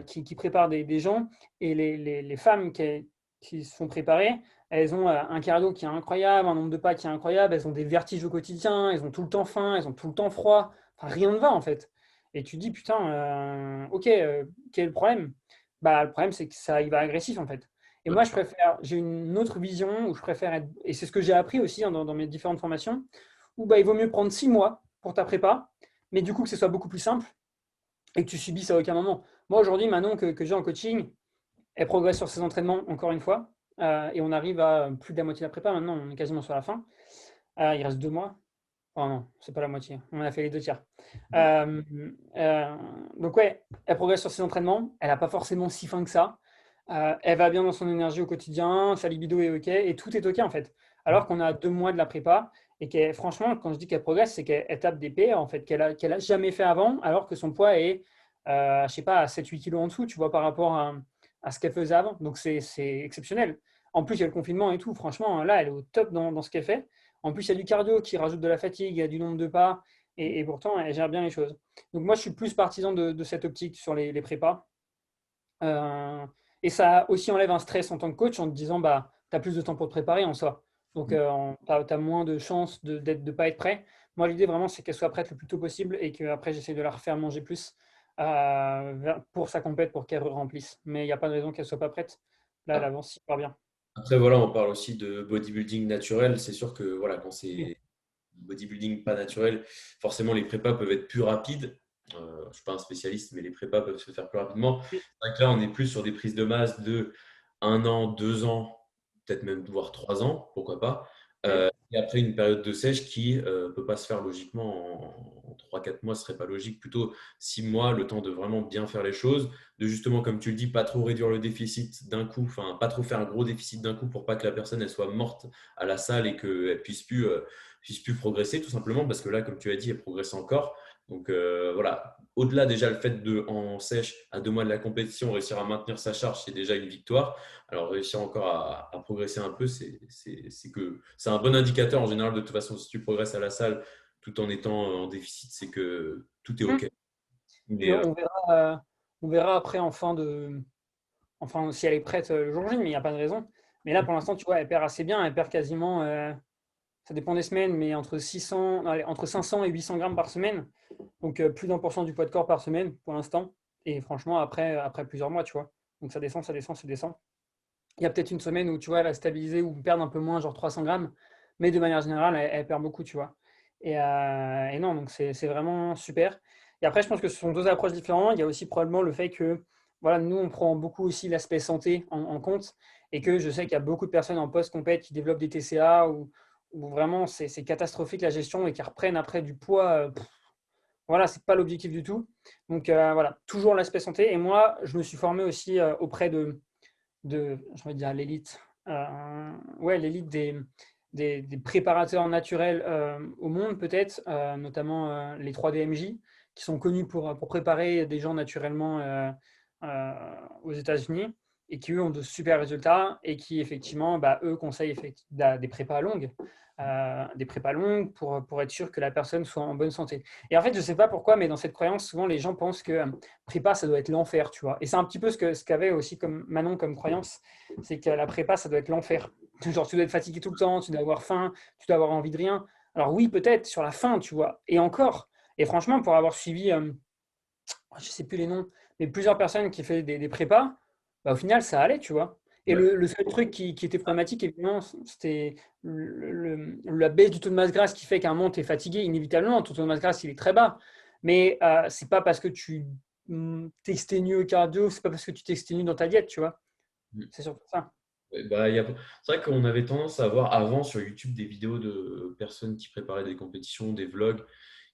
qui préparent des gens et les femmes qui se sont préparées, elles ont un cardio qui est incroyable, un nombre de pas qui est incroyable, elles ont des vertiges au quotidien, elles ont tout le temps faim, elles ont tout le temps froid. Enfin, rien ne va en fait. Et tu te dis, putain, ok, quel est le problème? Le problème, c'est que ça y va agressif en fait. Et moi, j'ai une autre vision où je préfère être, et c'est ce que j'ai appris aussi, hein, dans mes différentes formations, où il vaut mieux prendre 6 mois pour ta prépa, mais du coup que ce soit beaucoup plus simple et que tu subisses à aucun moment. Moi, aujourd'hui, Manon, que j'ai en coaching, elle progresse sur ses entraînements, encore une fois, et on arrive à plus de la moitié de la prépa. Maintenant, on est quasiment sur la fin. Il reste 2 mois. Oh non, c'est pas la moitié. On a fait les 2 tiers. Euh, euh, donc ouais, elle progresse sur ses entraînements. Elle n'a pas forcément si faim que ça. Elle va bien dans son énergie au quotidien. Sa libido est ok et tout est ok en fait. Alors qu'on a 2 mois de la prépa et qu'elle, franchement, quand je dis qu'elle progresse, c'est qu'elle tape des PR en fait qu'elle a jamais fait avant, alors que son poids est, je sais pas, à 7-8 kilos en dessous. Tu vois par rapport à ce qu'elle faisait avant. Donc, c'est exceptionnel. En plus, il y a le confinement et tout. Franchement, là, elle est au top dans ce qu'elle fait. En plus, il y a du cardio qui rajoute de la fatigue, il y a du nombre de pas. Et pourtant, elle gère bien les choses. Donc, moi, je suis plus partisan de cette optique sur les prépas. Euh, et ça aussi enlève un stress en tant que coach en te disant, bah, tu as plus de temps pour te préparer en soi. Donc, tu as moins de chances de ne pas être prêt. Moi, l'idée vraiment, c'est qu'elle soit prête le plus tôt possible et qu'après, j'essaie de la refaire manger plus pour sa compète, pour qu'elle remplisse. Mais il n'y a pas de raison qu'elle ne soit pas prête. Là, elle avance super bien. Après, voilà, on parle aussi de bodybuilding naturel. C'est sûr que voilà, quand Oui. c'est bodybuilding pas naturel, forcément les prépas peuvent être plus rapides. Je ne suis pas un spécialiste, mais les prépas peuvent se faire plus rapidement. Oui. C'est vrai que là, on est plus sur des prises de masse de 1 an, 2 ans, peut-être même voire 3 ans, pourquoi pas. Oui. Et après une période de sèche qui ne peut pas se faire logiquement en 3-4 mois, ce serait pas logique. Plutôt 6 mois, le temps de vraiment bien faire les choses, de justement, comme tu le dis, pas trop réduire le déficit d'un coup, enfin pas trop faire un gros déficit d'un coup pour pas que la personne elle soit morte à la salle et qu'elle puisse plus progresser tout simplement parce que là, comme tu as dit, elle progresse encore. Donc voilà, au-delà déjà le fait de en sèche à 2 mois de la compétition réussir à maintenir sa charge, c'est déjà une victoire. Alors réussir encore à progresser un peu, c'est un bon indicateur en général. De toute façon, si tu progresses à la salle tout en étant en déficit, c'est que tout est Hum. OK. Mais Et on verra après enfin, si elle est prête le jour J, mais il n'y a pas de raison. Mais là, pour l'instant, tu vois, elle perd assez bien. Elle perd quasiment, ça dépend des semaines, mais entre 600, allez, entre 500 et 800 grammes par semaine. Donc, plus d'1% du poids de corps par semaine pour l'instant. Et franchement, après plusieurs mois, tu vois. Donc, ça descend, ça descend, ça descend. Il y a peut-être une semaine où, tu vois, elle a stabilisé ou perdre un peu moins, genre 300 grammes. Mais de manière générale, elle perd beaucoup, tu vois. Et non, donc c'est vraiment super. Et après, je pense que ce sont deux approches différentes. Il y a aussi probablement le fait que, voilà, nous, on prend beaucoup aussi l'aspect santé en compte. Et que je sais qu'il y a beaucoup de personnes en post-compète qui développent des TCA ou vraiment c'est catastrophique la gestion et qui reprennent après du poids. Voilà, c'est pas l'objectif du tout. Donc voilà, toujours l'aspect santé. Et moi, je me suis formé aussi auprès de je vais dire l'élite, ouais, l'élite des préparateurs naturels au monde, peut-être, notamment les 3DMJ, qui sont connus pour préparer des gens naturellement euh, aux États-Unis et qui, eux, ont de super résultats et qui, effectivement, bah, eux conseillent des prépas longues. Des prépas longues pour être sûr que la personne soit en bonne santé. Et en fait, je ne sais pas pourquoi, mais dans cette croyance, souvent les gens pensent que prépa, ça doit être l'enfer, tu vois. Et c'est un petit peu ce qu'avait aussi comme Manon comme croyance, c'est que la prépa, ça doit être l'enfer. Genre, tu dois être fatigué tout le temps, tu dois avoir faim, tu dois avoir envie de rien. Alors oui, peut-être sur la fin, tu vois. Et encore. Et franchement, pour avoir suivi, je sais plus les noms, mais plusieurs personnes qui faisaient des prépas, bah, au final, ça allait, tu vois. Et ouais. le seul truc qui était problématique, évidemment, c'était la baisse du taux de masse grasse qui fait qu'à un moment, tu es fatigué, inévitablement. Ton taux de masse grasse, il est très bas. Mais c'est pas parce que tu t'exténues au cardio, c'est pas parce que tu t'exténues dans ta diète, tu vois. C'est surtout ça. Ouais, bah, c'est vrai qu'on avait tendance à voir avant sur YouTube des vidéos de personnes qui préparaient des compétitions, des vlogs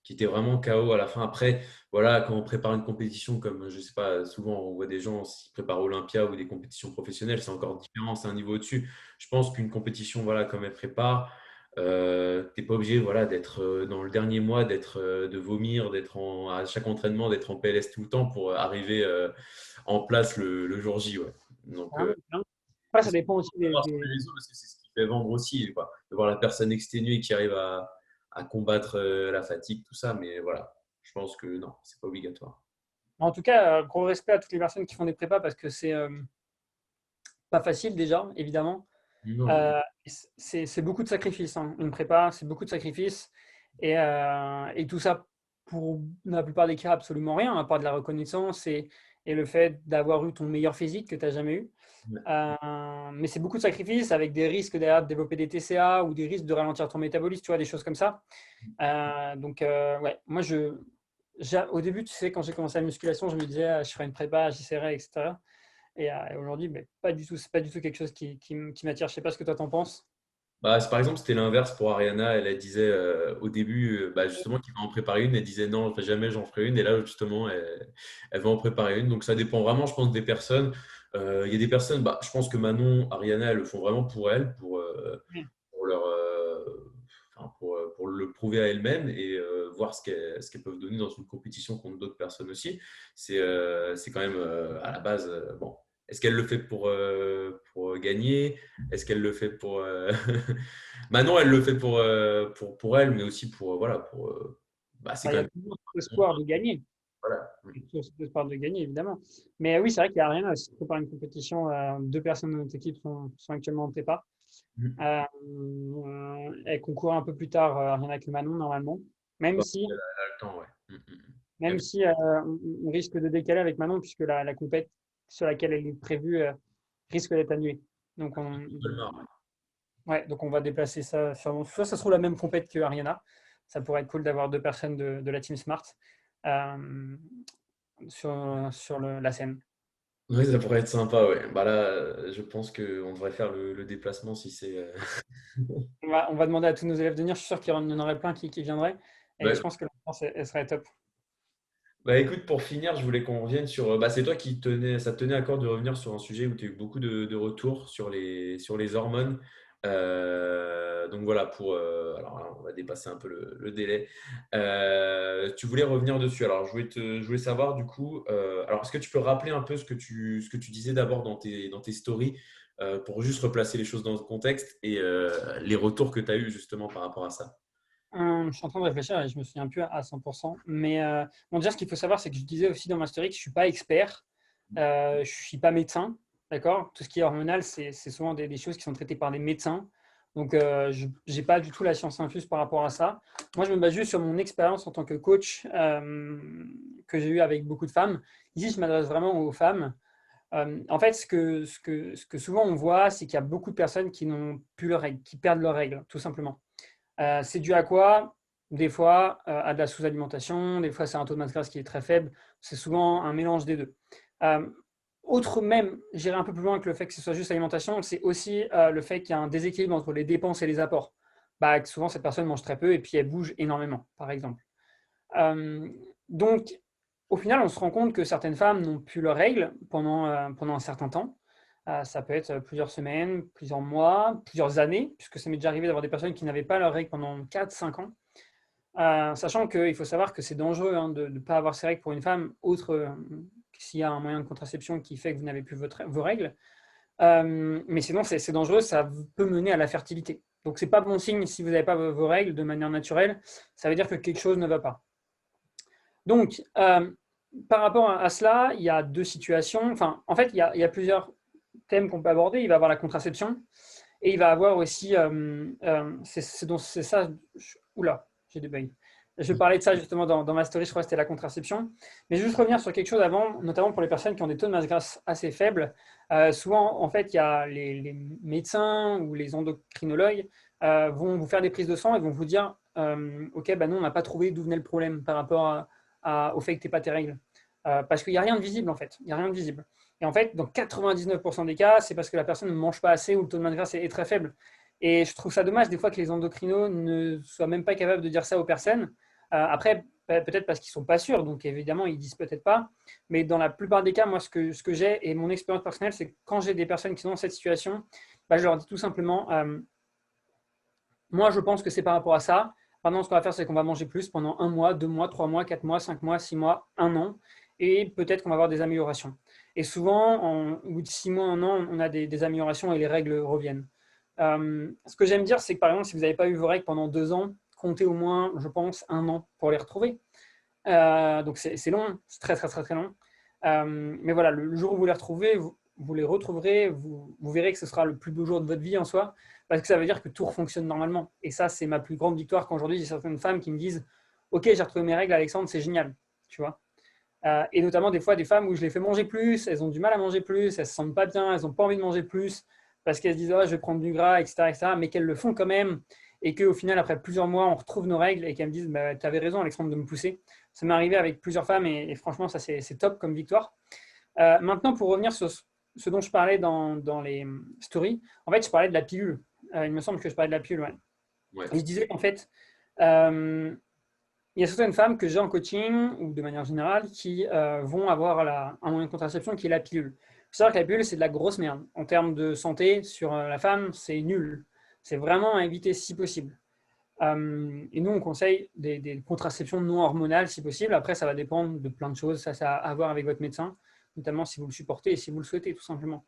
qui étaient vraiment KO à la fin. Après, voilà, quand on prépare une compétition, comme je sais pas, souvent on voit des gens qui préparent Olympia ou des compétitions professionnelles, c'est encore différent, c'est un niveau au-dessus. Je pense qu'une compétition, voilà, comme elle prépare, t'es pas obligé, voilà, d'être dans le dernier mois, de vomir, à chaque entraînement, d'être en PLS tout le temps pour arriver en place le jour J. Ouais. Donc, Hein, hein. Après, c'est ça ce qu'on dépend aussi peut voir sur les réseaux parce que c'est ce qui fait vendre aussi, quoi. De voir la personne exténuée qui arrive à combattre la fatigue, tout ça. Mais voilà, je pense que non, c'est pas obligatoire. En tout cas, gros respect à toutes les personnes qui font des prépas parce que c'est pas facile déjà, évidemment. Non, Euh, c'est beaucoup de sacrifices, hein. Une prépa, c'est beaucoup de sacrifices. Et tout ça, pour la plupart des cas, absolument rien, à part de la reconnaissance et le fait d'avoir eu ton meilleur physique que tu n'as jamais eu. Mais c'est beaucoup de sacrifices avec des risques derrière de développer des TCA ou des risques de ralentir ton métabolisme, tu vois, des choses comme ça. Donc, ouais, moi, au début, tu sais, quand j'ai commencé la musculation, je me disais, ah, je ferai une prépa, j'essaierai, etc. Et aujourd'hui, mais pas du tout, c'est pas du tout quelque chose qui m'attire. Je sais pas ce que toi t'en penses. bah, par exemple, c'était l'inverse pour Ariana. Elle disait au début, bah, justement, qu'il va en préparer une. Elle disait non, jamais j'en ferai une. Et là, justement, elle va en préparer une. Donc, ça dépend vraiment, je pense, des personnes. Il y a des personnes, bah, je pense que Manon, Ariana, elles le font vraiment pour elles, Oui. pour leur, enfin, pour le prouver à elles-mêmes et voir ce qu'elles peuvent donner dans une compétition contre d'autres personnes aussi. C'est quand même à la base, bon. Est-ce qu'elle le fait pour gagner? Est-ce qu'elle le fait pour… Manon, elle le fait pour elle, mais aussi pour… voilà, pour… bah, c'est Enfin, il quand y a même… toujours l'espoir de gagner. Voilà. Il y a toujours l'espoir de gagner, évidemment. Mais oui, c'est vrai qu'il n'y a rien. Si on prépare une compétition, deux personnes de notre équipe sont actuellement en prépa. Mm. Elle concourt un peu plus tard, rien avec le Manon, normalement. Même Bah, si, elle a le temps, ouais. Et même puis, si on risque de décaler avec Manon, puisque la compète sur laquelle elle est prévue risque d'être annulée. Donc, Colmar, donc on va déplacer ça. Soit ça se trouve la même compète que Ariana. Ça pourrait être cool d'avoir deux personnes de la Team Smart euh, sur la scène. ouais. Oui, ça pourrait être sympa, ouais. Bah là, je pense qu'on devrait faire le déplacement si c'est… On va demander à tous nos élèves de venir. Je suis sûr qu'il y en aurait plein qui viendraient. Et je Ouais. pense que l'ambiance, elle serait top. Bah écoute, pour finir, je voulais qu'on revienne sur… Bah, c'est toi qui tenais… Ça te tenait à cœur de revenir sur un sujet où tu as eu beaucoup de retours sur les hormones. Donc voilà, alors là, on va dépasser un peu le délai. Tu voulais revenir dessus. Alors, je voulais savoir du coup… alors, est-ce que tu peux rappeler un peu ce que tu disais d'abord dans tes stories pour juste replacer les choses dans le contexte et les retours que tu as eus justement par rapport à ça? Je suis en train de réfléchir et je me souviens plus à 100%. Mais bon, déjà, ce qu'il faut savoir, c'est que je disais aussi dans ma story que je ne suis pas expert. Je ne suis pas médecin. D'accord. Tout ce qui est hormonal, c'est souvent des choses qui sont traitées par des médecins. Donc, je n'ai pas du tout la science infuse par rapport à ça. Moi, je me base juste sur mon expérience en tant que coach que j'ai eu avec beaucoup de femmes. Ici, je m'adresse vraiment aux femmes. En fait, ce que souvent on voit, c'est qu'il y a beaucoup de personnes qui n'ont plus leurs règles, qui perdent leurs règles, tout simplement. C'est dû à quoi? Des fois, à de la sous-alimentation, des fois, c'est un taux de masse grasse qui est très faible. C'est souvent un mélange des deux. Euh, Autre même, j'irai un peu plus loin que le fait que ce soit juste l'alimentation, c'est aussi le fait qu'il y a un déséquilibre entre les dépenses et les apports. Bah, souvent, cette personne mange très peu et puis elle bouge énormément, par exemple. Euh, donc, au final, on se rend compte que certaines femmes n'ont plus leurs règles pendant un certain temps. Ça peut être plusieurs semaines, plusieurs mois, plusieurs années, puisque ça m'est déjà arrivé d'avoir des personnes qui n'avaient pas leurs règles pendant 4, 5 ans. Sachant qu'il faut savoir que c'est dangereux hein, de ne pas avoir ses règles pour une femme, autre s'il y a un moyen de contraception qui fait que vous n'avez plus vos règles. Mais sinon, c'est dangereux, ça peut mener à la fertilité. Donc, ce n'est pas bon signe si vous n'avez pas vos règles de manière naturelle. Ça veut dire que quelque chose ne va pas. Donc, par rapport à cela, il y a deux situations. Enfin, en fait, il y a plusieurs thèmes qu'on peut aborder. Il va y avoir la contraception et il va y avoir aussi. C'est ça. Oula, j'ai des bugs. Je parlais de ça justement dans ma story, je crois que c'était la contraception. Mais juste revenir sur quelque chose avant, notamment pour les personnes qui ont des taux de masse grasse assez faibles. Souvent, en fait, il y a les médecins ou les endocrinologues vont vous faire des prises de sang et vont vous dire ok, bah non, on n'a pas trouvé d'où venait le problème par rapport au fait que tu n'aies pas tes règles. Parce qu'il n'y a rien de visible en fait. Il n'y a rien de visible. Et en fait, dans 99% des cas, c'est parce que la personne ne mange pas assez ou le taux de masse grasse est très faible. Et je trouve ça dommage des fois que les endocrinos ne soient même pas capables de dire ça aux personnes. Après, peut-être parce qu'ils ne sont pas sûrs, donc évidemment, ils ne disent peut-être pas. Mais dans la plupart des cas, moi, ce que j'ai et mon expérience personnelle, c'est que quand j'ai des personnes qui sont dans cette situation, bah, je leur dis tout simplement moi, je pense que c'est par rapport à ça. Maintenant, ce qu'on va faire, c'est qu'on va manger plus pendant 1 mois, 2 mois, 3 mois, 4 mois, 5 mois, 6 mois, 1 an. Et peut-être qu'on va avoir des améliorations. Et souvent, au bout de 6 mois, 1 an, on a des améliorations et les règles reviennent. Ce que j'aime dire, c'est que par exemple, si vous n'avez pas eu vos règles pendant 2 ans, comptez au moins, je pense, 1 an pour les retrouver. Donc c'est long, c'est très très très très long. Mais voilà, le jour où vous les retrouvez, vous les retrouverez, vous verrez que ce sera le plus beau jour de votre vie en soi, parce que ça veut dire que tout fonctionne normalement. Et ça, c'est ma plus grande victoire qu'aujourd'hui, j'ai certaines femmes qui me disent ok, j'ai retrouvé mes règles, Alexandre, c'est génial. Tu vois. Et notamment des fois des femmes où je les fais manger plus, elles ont du mal à manger plus, elles se sentent pas bien, elles n'ont pas envie de manger plus, parce qu'elles se disent oh, je vais prendre du gras, etc., etc., mais qu'elles le font quand même, et qu'au final, après plusieurs mois, on retrouve nos règles et qu'elles me disent bah, tu avais raison, Alexandre, de me pousser. Ça m'est arrivé avec plusieurs femmes et franchement, ça c'est top comme victoire. Maintenant, pour revenir sur ce dont je parlais dans les stories, en fait, je parlais de la pilule. Il me semble que je parlais de la pilule, ouais. Ouais. Et je disais qu'en fait, euh, il y a certaines femmes que j'ai en coaching ou de manière générale qui vont avoir un moyen de contraception qui est la pilule. Il faut savoir que la pilule, c'est de la grosse merde. En termes de santé, sur la femme, c'est nul. C'est vraiment à éviter si possible. Et nous, on conseille des contraceptions non hormonales si possible. Après, ça va dépendre de plein de choses. Ça a à voir avec votre médecin. notamment si vous le supportez et si vous le souhaitez, tout simplement.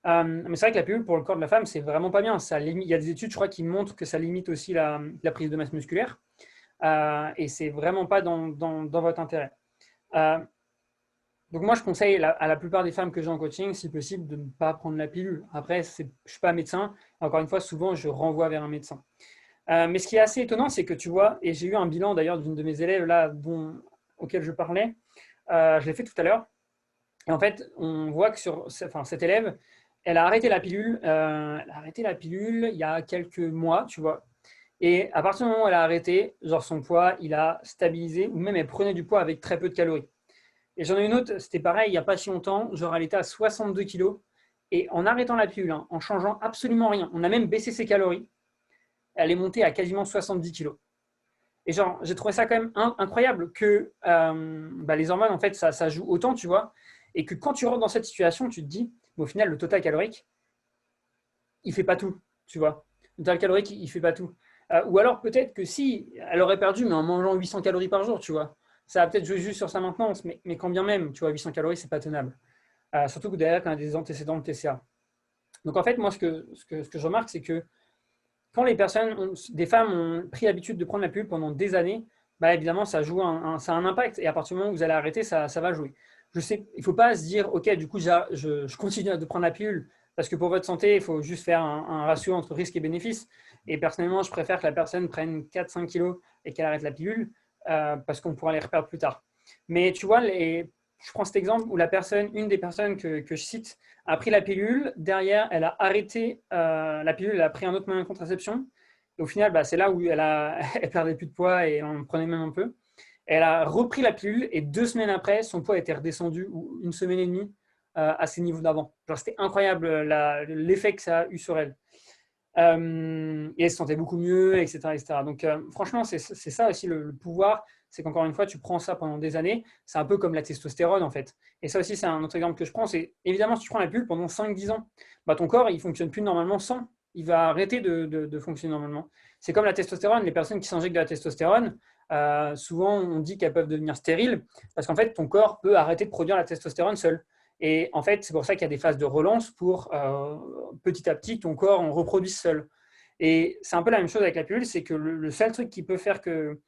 Mais c'est vrai que la pilule pour le corps de la femme, c'est vraiment pas bien. Il y a des études, je crois, qui montrent que ça limite aussi la prise de masse musculaire. Et c'est vraiment pas dans votre intérêt. Donc moi, je conseille à la plupart des femmes que j'ai en coaching, si possible, de ne pas prendre la pilule. Après, je ne suis pas médecin. Encore une fois, souvent, je renvoie vers un médecin. Mais ce qui est assez étonnant, c'est que tu vois, et j'ai eu un bilan d'ailleurs d'une de mes élèves là, auquel je parlais, je l'ai fait tout à l'heure. Et en fait, on voit que cette élève, elle a arrêté la pilule. Il y a quelques mois, tu vois. Et à partir du moment où elle a arrêté, genre son poids, il a stabilisé, ou même elle prenait du poids avec très peu de calories. Et j'en ai une autre, c'était pareil, il n'y a pas si longtemps, genre elle était à 62 kilos. Et en arrêtant la pilule, hein, en changeant absolument rien, on a même baissé ses calories, elle est montée à quasiment 70 kilos. Et genre, j'ai trouvé ça quand même incroyable que les hormones, en fait, ça joue autant, tu vois. Et que quand tu rentres dans cette situation, tu te dis, au final, le total calorique, il ne fait pas tout, tu vois. Le total calorique, il ne fait pas tout. Ou alors peut-être que si, elle aurait perdu, mais en mangeant 800 calories par jour, tu vois. Ça va peut-être jouer juste sur sa maintenance, mais quand bien même, tu vois, 800 calories, c'est pas tenable. Surtout que derrière, tu as des antécédents de TCA. Donc en fait, moi, ce que je remarque, c'est que quand des femmes ont pris l'habitude de prendre la pilule pendant des années, bah évidemment, ça a un impact. Et à partir du moment où vous allez arrêter, ça va jouer. Je sais, il ne faut pas se dire, OK, du coup, je continue de prendre la pilule parce que pour votre santé, il faut juste faire un ratio entre risque et bénéfice. Et personnellement, je préfère que la personne prenne 4-5 kilos et qu'elle arrête la pilule parce qu'on pourra les reperdre plus tard. Mais tu vois, je prends cet exemple où une des personnes que je cite, a pris la pilule. Derrière, elle a arrêté la pilule, elle a pris un autre moyen de contraception. Et au final, c'est là où elle perdait plus de poids et on prenait même un peu. Elle a repris la pilule et 2 semaines après, son poids était redescendu, ou 1 semaine et demie, à ses niveaux d'avant. C'était incroyable l'effet que ça a eu sur elle. Et elle se sentait beaucoup mieux, etc. etc. Donc franchement, c'est ça aussi le pouvoir. C'est qu'encore une fois, tu prends ça pendant des années. C'est un peu comme la testostérone, en fait. Et ça aussi, c'est un autre exemple que je prends. C'est évidemment, si tu prends la pilule pendant 5-10 ans, ton corps, il ne fonctionne plus normalement sans. Il va arrêter de fonctionner normalement. C'est comme la testostérone. Les personnes qui s'injectent de la testostérone, souvent, on dit qu'elles peuvent devenir stériles parce qu'en fait, ton corps peut arrêter de produire la testostérone seul. Et en fait, c'est pour ça qu'il y a des phases de relance pour petit à petit, ton corps en reproduise seul. Et c'est un peu la même chose avec la pilule, c'est que le seul truc qui peut faire que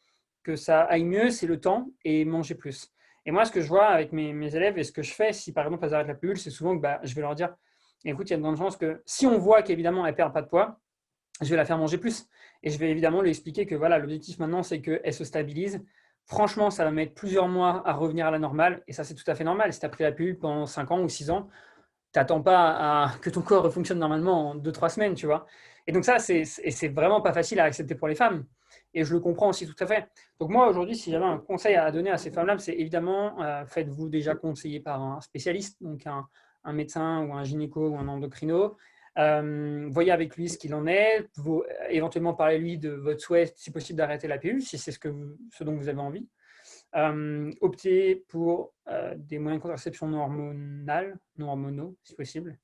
ça aille mieux, c'est le temps et manger plus. Et moi, ce que je vois avec mes élèves et ce que je fais, si par exemple elles arrêtent la pilule, c'est souvent que je vais leur dire, écoute, il y a de grandes chances que si on voit qu'évidemment elle ne perd pas de poids, je vais la faire manger plus. Et je vais évidemment lui expliquer que voilà, l'objectif maintenant, c'est qu'elle se stabilise. Franchement, ça va mettre plusieurs mois à revenir à la normale. Et ça, c'est tout à fait normal. Si tu as pris la pilule pendant 5 ans ou 6 ans, tu n'attends pas que ton corps fonctionne normalement en 2-3 semaines, tu vois. Et donc ça, c'est vraiment pas facile à accepter pour les femmes. Et je le comprends aussi tout à fait. Donc moi, aujourd'hui, si j'avais un conseil à donner à ces femmes-là, c'est évidemment, faites-vous déjà conseiller par un spécialiste, donc un médecin ou un gynéco ou un endocrino. Voyez avec lui ce qu'il en est. Éventuellement, parlez-lui de votre souhait, si possible, d'arrêter la pilule, si c'est ce dont vous avez envie. Optez pour des moyens de contraception non hormonaux, si possible.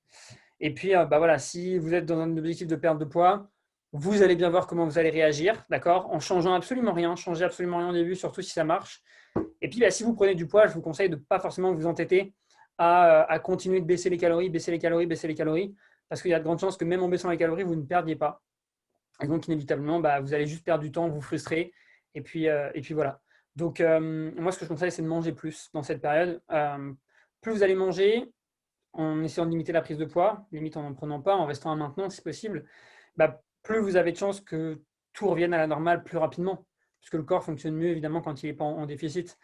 Et puis, voilà, si vous êtes dans un objectif de perte de poids, vous allez bien voir comment vous allez réagir, d'accord, en changeant absolument rien. Changez absolument rien au début, surtout si ça marche. Et puis, si vous prenez du poids, je vous conseille de ne pas forcément vous entêter à continuer de baisser les calories, parce qu'il y a de grandes chances que même en baissant les calories, vous ne perdiez pas. Et donc, inévitablement, vous allez juste perdre du temps, vous frustrer. Et puis voilà. Donc, moi, ce que je conseille, c'est de manger plus dans cette période. Plus vous allez manger, en essayant de limiter la prise de poids, limite en n'en prenant pas, en restant à maintenant si possible, plus vous avez de chances que tout revienne à la normale plus rapidement, puisque le corps fonctionne mieux évidemment quand il n'est pas en déficit.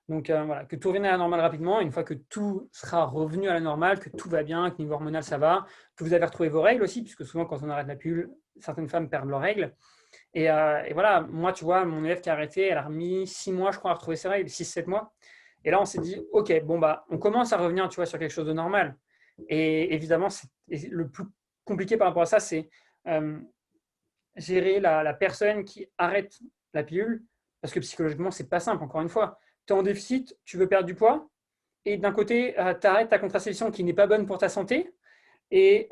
Donc voilà, que tout revienne à la normale rapidement, une fois que tout sera revenu à la normale, que tout va bien, que niveau hormonal ça va, que vous avez retrouvé vos règles aussi, puisque souvent quand on arrête la pilule, certaines femmes perdent leurs règles. Et voilà, moi tu vois, mon élève qui a arrêté, elle a mis 6 mois je crois à retrouver ses règles, 6-7 mois. Et là on s'est dit, ok, bon on commence à revenir, tu vois, sur quelque chose de normal. Et évidemment, le plus compliqué par rapport à ça, c'est gérer la personne qui arrête la pilule, parce que psychologiquement, c'est pas simple, encore une fois. Tu es en déficit, tu veux perdre du poids, et d'un côté, tu arrêtes ta contraception qui n'est pas bonne pour ta santé, et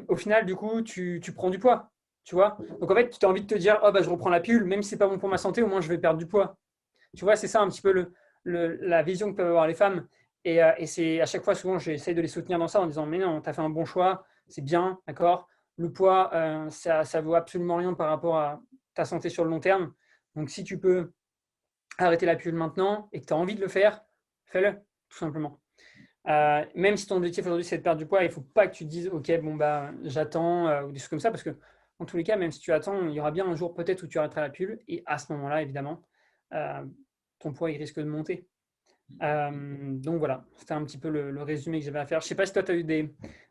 au final, du coup, tu prends du poids, tu vois. Donc en fait, tu as envie de te dire, oh, je reprends la pilule, même si c'est pas bon pour ma santé, au moins je vais perdre du poids. Tu vois, c'est ça un petit peu la vision que peuvent avoir les femmes. Et c'est à chaque fois, souvent, j'essaie de les soutenir dans ça en disant, mais non, tu as fait un bon choix, c'est bien, d'accord. Le poids, ça vaut absolument rien par rapport à ta santé sur le long terme. Donc, si tu peux arrêter la pilule maintenant et que tu as envie de le faire, fais-le, tout simplement. Même si ton objectif aujourd'hui c'est de perdre du poids, il ne faut pas que tu te dises ok bon bah j'attends ou des choses comme ça parce que dans tous les cas, même si tu attends, il y aura bien un jour peut-être où tu arrêteras la pilule et à ce moment-là évidemment euh, ton poids il risque de monter. Donc voilà, c'était un petit peu le résumé que j'avais à faire. Je ne sais pas si toi tu as eu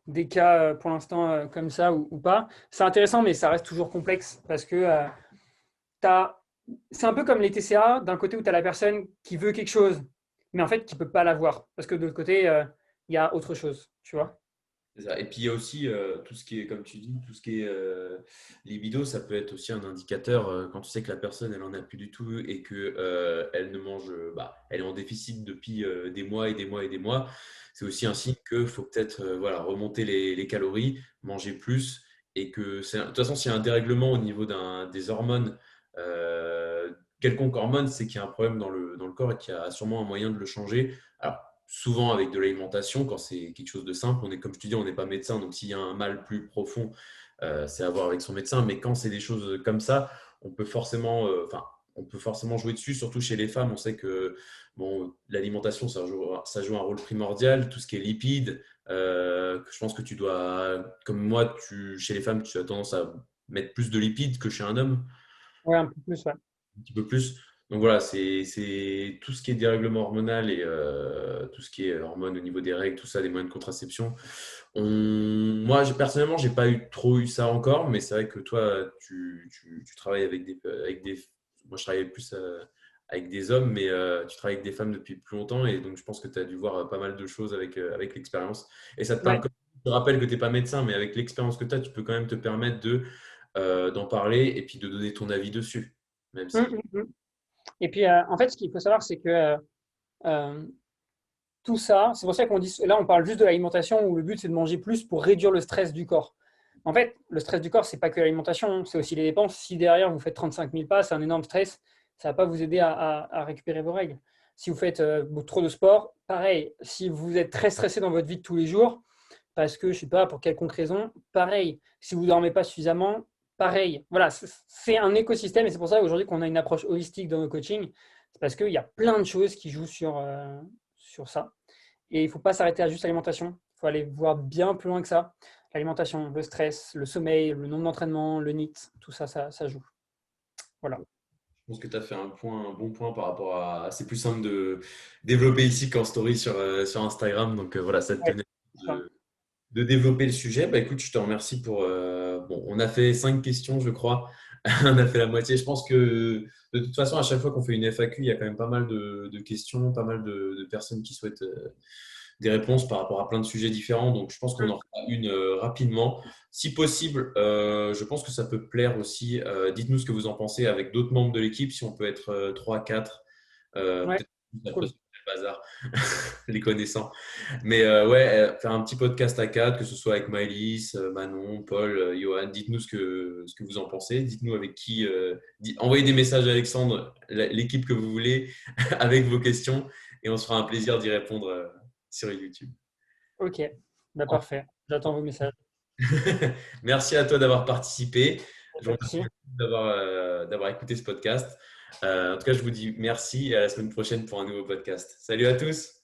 des cas pour l'instant comme ça ou pas. C'est intéressant mais ça reste toujours complexe parce que c'est un peu comme les TCA d'un côté où tu as la personne qui veut quelque chose mais en fait qui ne peut pas l'avoir parce que de l'autre côté il y a autre chose, tu vois. C'est ça. Et puis il y a aussi tout ce qui est, comme tu dis, tout ce qui est libido, ça peut être aussi un indicateur quand tu sais que la personne elle en a plus du tout et que elle ne mange, elle est en déficit depuis des mois et des mois et des mois. C'est aussi un signe qu'il faut peut-être voilà, remonter les calories, manger plus et que de toute façon s'il y a un dérèglement au niveau des hormones, quelconque hormone, c'est qu'il y a un problème dans le corps et qu'il y a sûrement un moyen de le changer. Alors, souvent avec de l'alimentation, quand c'est quelque chose de simple, on est, comme je te dis, on n'est pas médecin, donc s'il y a un mal plus profond, c'est à voir avec son médecin. Mais quand c'est des choses comme ça, on peut forcément, on peut forcément jouer dessus, surtout chez les femmes. On sait que bon, l'alimentation, ça joue un rôle primordial. Tout ce qui est lipides, je pense que tu dois, comme moi, chez les femmes, tu as tendance à mettre plus de lipides que chez un homme Ouais, un peu plus, ouais. un petit peu plus. Donc voilà, c'est tout ce qui est dérèglement hormonal et tout ce qui est hormones au niveau des règles, tout ça, des moyens de contraception. Moi, personnellement, j'ai pas trop eu ça encore, mais c'est vrai que toi, tu travailles avec des. Moi, je travaille plus avec des hommes, mais tu travailles avec des femmes depuis plus longtemps et donc je pense que tu as dû voir pas mal de choses avec l'expérience. Et ça te Ouais. permet, je te rappelle que tu n'es pas médecin, mais avec l'expérience que tu as, tu peux quand même te permettre d'en parler et puis de donner ton avis dessus, même Hum, si. hum, hum. Et puis, en fait, ce qu'il faut savoir, c'est que euh, tout ça, c'est pour ça qu'on dit, là, on parle juste de l'alimentation où le but, c'est de manger plus pour réduire le stress du corps. En fait, le stress du corps, c'est pas que l'alimentation, c'est aussi les dépenses. Si derrière, vous faites 35 000 pas, c'est un énorme stress, ça va pas vous aider à récupérer vos règles. Si vous faites trop de sport, pareil. Si vous êtes très stressé dans votre vie de tous les jours, parce que, je sais pas, pour quelconque raison, pareil. Si vous ne dormez pas suffisamment, pareil. Voilà, c'est un écosystème et c'est pour ça aujourd'hui qu'on a une approche holistique dans nos coachings. C'est parce qu'il y a plein de choses qui jouent sur ça. Et il ne faut pas s'arrêter à juste l'alimentation. Il faut aller voir bien plus loin que ça. L'alimentation, le stress, le sommeil, le nombre d'entraînement, le NEAT, tout ça, ça joue. Voilà. Je pense que tu as fait un bon point par rapport à. C'est plus simple de développer ici qu'en story sur Instagram. Donc voilà, ça te Ouais, tenait c'est ça. de développer le sujet. Bah écoute, je te remercie pour. Bon, on a fait 5 questions, je crois. On a fait la moitié. Je pense que de toute façon, à chaque fois qu'on fait une FAQ, il y a quand même pas mal de questions, pas mal de personnes qui souhaitent des réponses par rapport à plein de sujets différents. Donc, je pense qu'on en fera une rapidement. Si possible, je pense que ça peut plaire aussi. Dites-nous ce que vous en pensez avec d'autres membres de l'équipe, si on peut être 3, 4, Ouais, peut-être plus après, cool. c'est le bazar, les connaissants. Mais ouais, faire un petit podcast à 4, que ce soit avec Maëlys, Manon, Paul, Johan. Dites-nous ce que vous en pensez. Dites-nous avec qui. Envoyez des messages à Alexandre, l'équipe que vous voulez, avec vos questions, et on se fera un plaisir d'y répondre sur YouTube. Ok, bah, parfait. J'attends vos messages. Merci à toi d'avoir participé. Je Pas vous de souci. remercie d'avoir écouté ce podcast. En tout cas, je vous dis merci et à la semaine prochaine pour un nouveau podcast. Salut à tous.